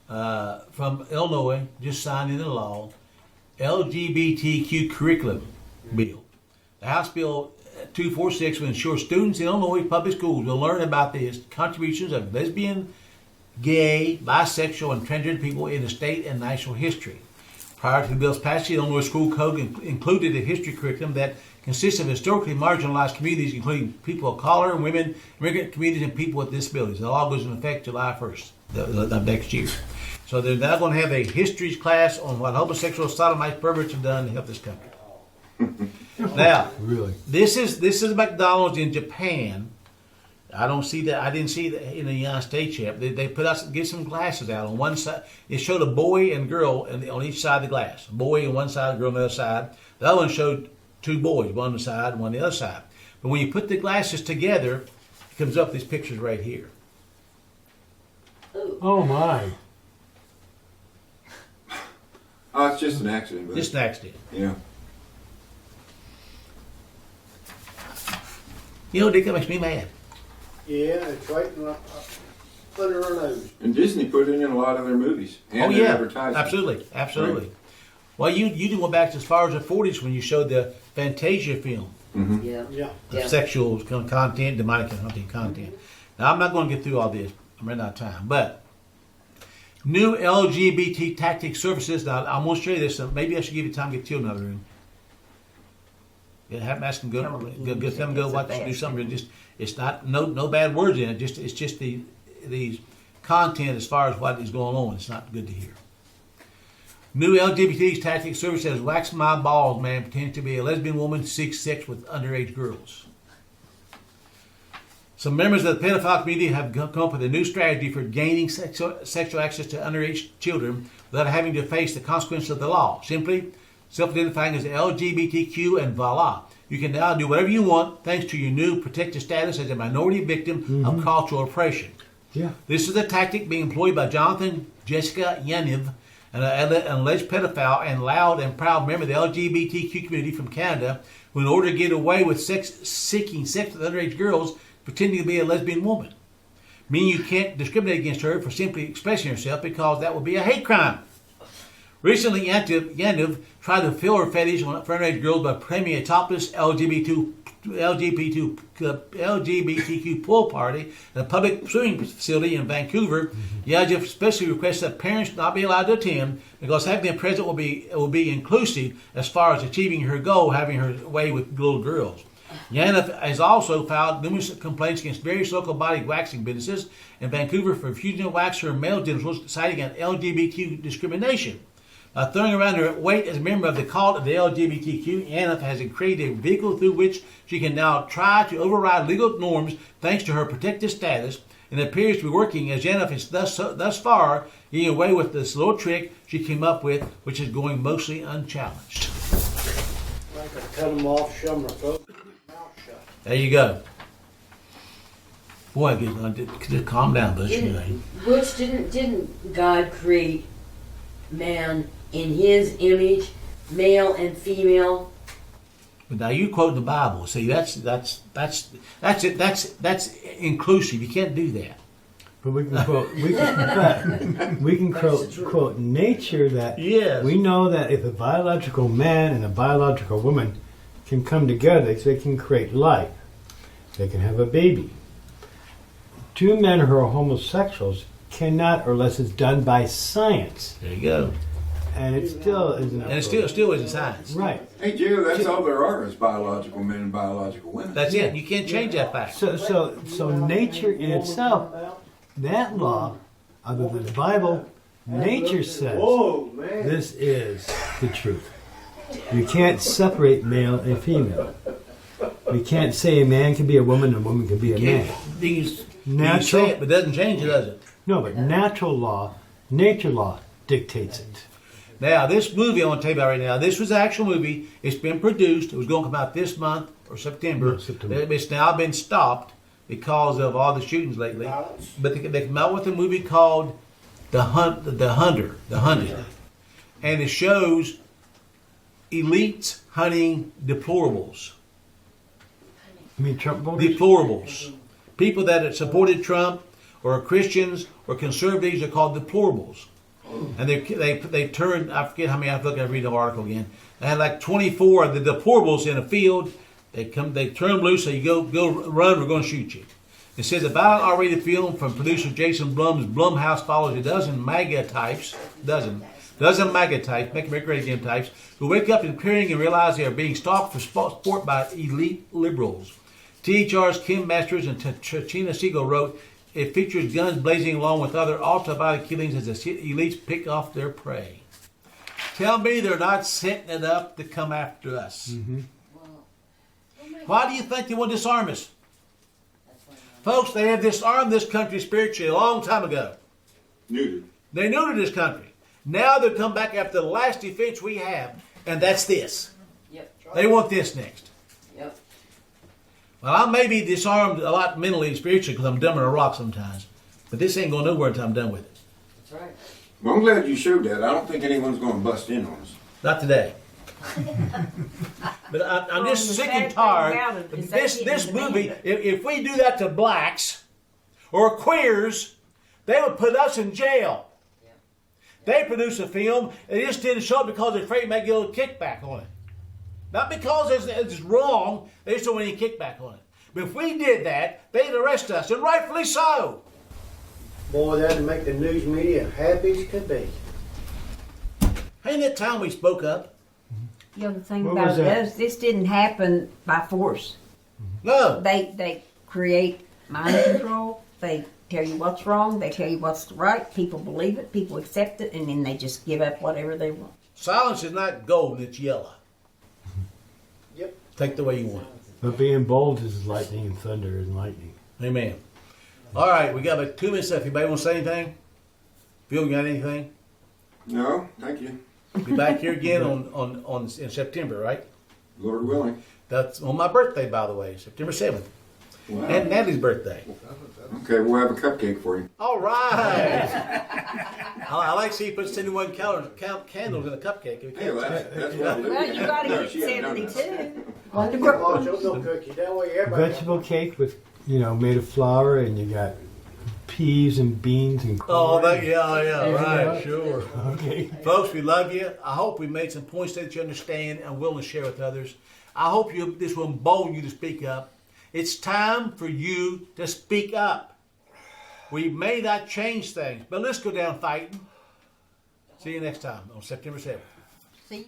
[SPEAKER 1] from Illinois just signed into law LGBTQ curriculum bill. The House Bill 246 will ensure students in Illinois public schools will learn about the contributions of lesbian, gay, bisexual, and transgender people in the state and national history. Prior to the bill's passage, the Illinois School Code included a history curriculum that consists of historically marginalized communities, including people of color, women, immigrant communities, and people with disabilities. The law goes into effect July 1st of next year. So they're now going to have a history class on what homosexual sodomites, perverts have done to help this country. Now,
[SPEAKER 5] Really?
[SPEAKER 1] this is McDonald's in Japan. I don't see that. I didn't see that in the United States yet. They put us get some glasses out on one side. It showed a boy and girl on each side of the glass. A boy on one side, a girl on the other side. The other one showed two boys, one on the side and one on the other side. But when you put the glasses together, it comes up these pictures right here.
[SPEAKER 5] Oh my.
[SPEAKER 8] Oh, it's just an accident. But
[SPEAKER 1] Just an accident.
[SPEAKER 8] yeah.
[SPEAKER 1] You know, Dick, that makes me mad.
[SPEAKER 3] Yeah, it's right under our nose.
[SPEAKER 8] And Disney put it in a lot of their movies and
[SPEAKER 1] Oh
[SPEAKER 8] their
[SPEAKER 1] yeah,
[SPEAKER 8] advertisements.
[SPEAKER 3] Mm-hmm.
[SPEAKER 1] absolutely. Well, you went back as far as the 40s when you showed the Fantasia film.
[SPEAKER 6] Yeah.
[SPEAKER 3] Yeah.
[SPEAKER 1] Of sexual content, demonic content. Now, I'm not going to get through all this. I'm running out of time. But new LGBT tactic services. Now, I'm going to show you this. Maybe I should give you time to get to another room. Yeah, have ask them go watch, do something. Just it's not no bad words in it. It's just the content as far as what is going on. It's not good to hear. New LGBT tactic service says, "Wax my balls, man. Pretending to be a lesbian woman seeks sex with underage girls." Some members of the pedophile community have come up with a new strategy for gaining sexual access to underage children without having to face the consequences of the law. Simply self-identifying as LGBTQ and voila. You can now do whatever you want thanks to your new protected status as a minority victim of cultural oppression.
[SPEAKER 5] Yeah.
[SPEAKER 1] This is a tactic being employed by Jonathan Jessica Yaniv, an alleged pedophile and loud and proud member of the LGBTQ community from Canada, who in order to get away with seeking sex with underage girls, pretending to be a lesbian woman. Meaning you can't discriminate against her for simply expressing herself because that would be a hate crime. Recently, Yaniv tried to fulfill her fetish for underage girls by claiming a topless LGBTQ pool party at a public swimming facility in Vancouver. Yaniv especially requested that parents not be allowed to attend because having them present will be inclusive as far as achieving her goal, having her way with little girls. Yaniv has also filed numerous complaints against various local body waxing businesses in Vancouver for refusing to wax her male genitals, citing an LGBT discrimination. By throwing around her weight as a member of the cult of the LGBTQ, Yaniv has created a vehicle through which she can now try to override legal norms thanks to her protected status, and it appears to be working as Yaniv is thus far getting away with this little trick she came up with, which is going mostly unchallenged.
[SPEAKER 3] I could cut them off, shove them throat, mouth shut.
[SPEAKER 1] There you go. Boy, just calm down, Butch.
[SPEAKER 6] Butch, didn't God create man in His image, male and female?
[SPEAKER 1] But now you quote the Bible. See, that's inclusive. You can't do that.
[SPEAKER 5] But we can quote nature that we know that if a biological man and a biological woman can come together, they can create life. They can have a baby. Two men who are homosexuals cannot, unless it's done by science.
[SPEAKER 1] There you go.
[SPEAKER 5] And it still isn't.
[SPEAKER 1] And it still isn't science.
[SPEAKER 5] Right.
[SPEAKER 8] Hey, Joe, that's all there are is biological men and biological women.
[SPEAKER 1] That's it. You can't change that fact.
[SPEAKER 5] So nature in itself, that law, other than the Bible, nature says this is the truth. You can't separate male and female. We can't say a man can be a woman and a woman can be a man.
[SPEAKER 1] You say it, but it doesn't change it, does it?
[SPEAKER 5] No, but natural law, nature law dictates it.
[SPEAKER 1] Now, this movie I want to tell you about right now, this was an actual movie. It's been produced. It was going to come out this month or September.
[SPEAKER 5] No, September.
[SPEAKER 1] It's now been stopped because of all the shootings lately. But they came out with a movie called The Hunter. And it shows elites hunting deplorables.
[SPEAKER 5] You mean Trump voters?
[SPEAKER 1] Deplorables. People that have supported Trump or Christians or conservatives are called deplorables. And they turned, I forget how many, I read the article again. They had like 24 of the deplorables in a field. They turn them loose, so you go run, we're going to shoot you. It says a violent R-rated film from producer Jason Blum's Blumhouse follows a dozen MAGA types, make America Great Again types, who wake up in clearing and realize they are being stalked for sport by elite liberals. THR's Kim Masters and Tachina Siegel wrote, it features guns blazing along with other ultraviolet killings as the elites pick off their prey. Tell me they're not setting it up to come after us. Mm-hmm. Why do you think they want to disarm us? Folks, they have disarmed this country spiritually a long time ago.
[SPEAKER 8] Neutered.
[SPEAKER 1] They neutered this country. Now they'll come back after the last defense we have, and that's this.
[SPEAKER 6] Yep.
[SPEAKER 1] They want this next.
[SPEAKER 6] Yep.
[SPEAKER 1] Well, I may be disarmed a lot mentally and spiritually because I'm dumb as a rock sometimes. But this ain't going nowhere until I'm done with it.
[SPEAKER 6] That's right.
[SPEAKER 8] Well, I'm glad you showed that. I don't think anyone's going to bust in on us.
[SPEAKER 1] Not today. But I'm just sick and tired. This movie, if we do that to blacks or queers, they would put us in jail. They produce a film, they just didn't show it because they're afraid they might get a little kickback on it. Not because it's wrong, they just don't want any kickback on it. But if we did that, they'd arrest us, and rightfully so.
[SPEAKER 3] Boy, that'd make the news media happy as could be.
[SPEAKER 1] Ain't it time we spoke up?
[SPEAKER 7] The other thing about it is this didn't happen by force.
[SPEAKER 1] No.
[SPEAKER 7] They create mind control. They tell you what's wrong. They tell you what's right. People believe it. People accept it. And then they just give up whatever they want.
[SPEAKER 1] Silence is not gold. It's yellow.
[SPEAKER 3] Yep.
[SPEAKER 1] Take the way you want it.
[SPEAKER 5] But being bold is lightning and thunder and lightning.
[SPEAKER 1] Amen. All right, we got about 2 minutes left. Anybody want to say anything? Phil, you got anything?
[SPEAKER 8] No, thank you.
[SPEAKER 1] Be back here again in September, right?
[SPEAKER 8] Lord willing.
[SPEAKER 1] That's on my birthday, by the way, September 7th.
[SPEAKER 8] Wow.
[SPEAKER 1] And Natalie's birthday.
[SPEAKER 8] Okay, we'll have a cupcake for you.
[SPEAKER 1] All right. I like to see you put 71 candles in a cupcake.
[SPEAKER 8] Hey, well, that's what
[SPEAKER 7] Well, you got to
[SPEAKER 8] No,
[SPEAKER 7] hit
[SPEAKER 8] she hadn't done that.
[SPEAKER 7] 72.
[SPEAKER 3] Oh, show no cookie. That way everybody.
[SPEAKER 5] Vegetable cake with, made of flour, and you got peas and beans and
[SPEAKER 1] Oh,
[SPEAKER 5] corn.
[SPEAKER 1] yeah, right, sure.
[SPEAKER 5] Okay.
[SPEAKER 1] Folks, we love you. I hope we made some points that you understand and willing to share with others. I hope this will embolden you to speak up. It's time for you to speak up. We may not change things, but let's go down fighting. See you next time on September 7th.
[SPEAKER 7] See you.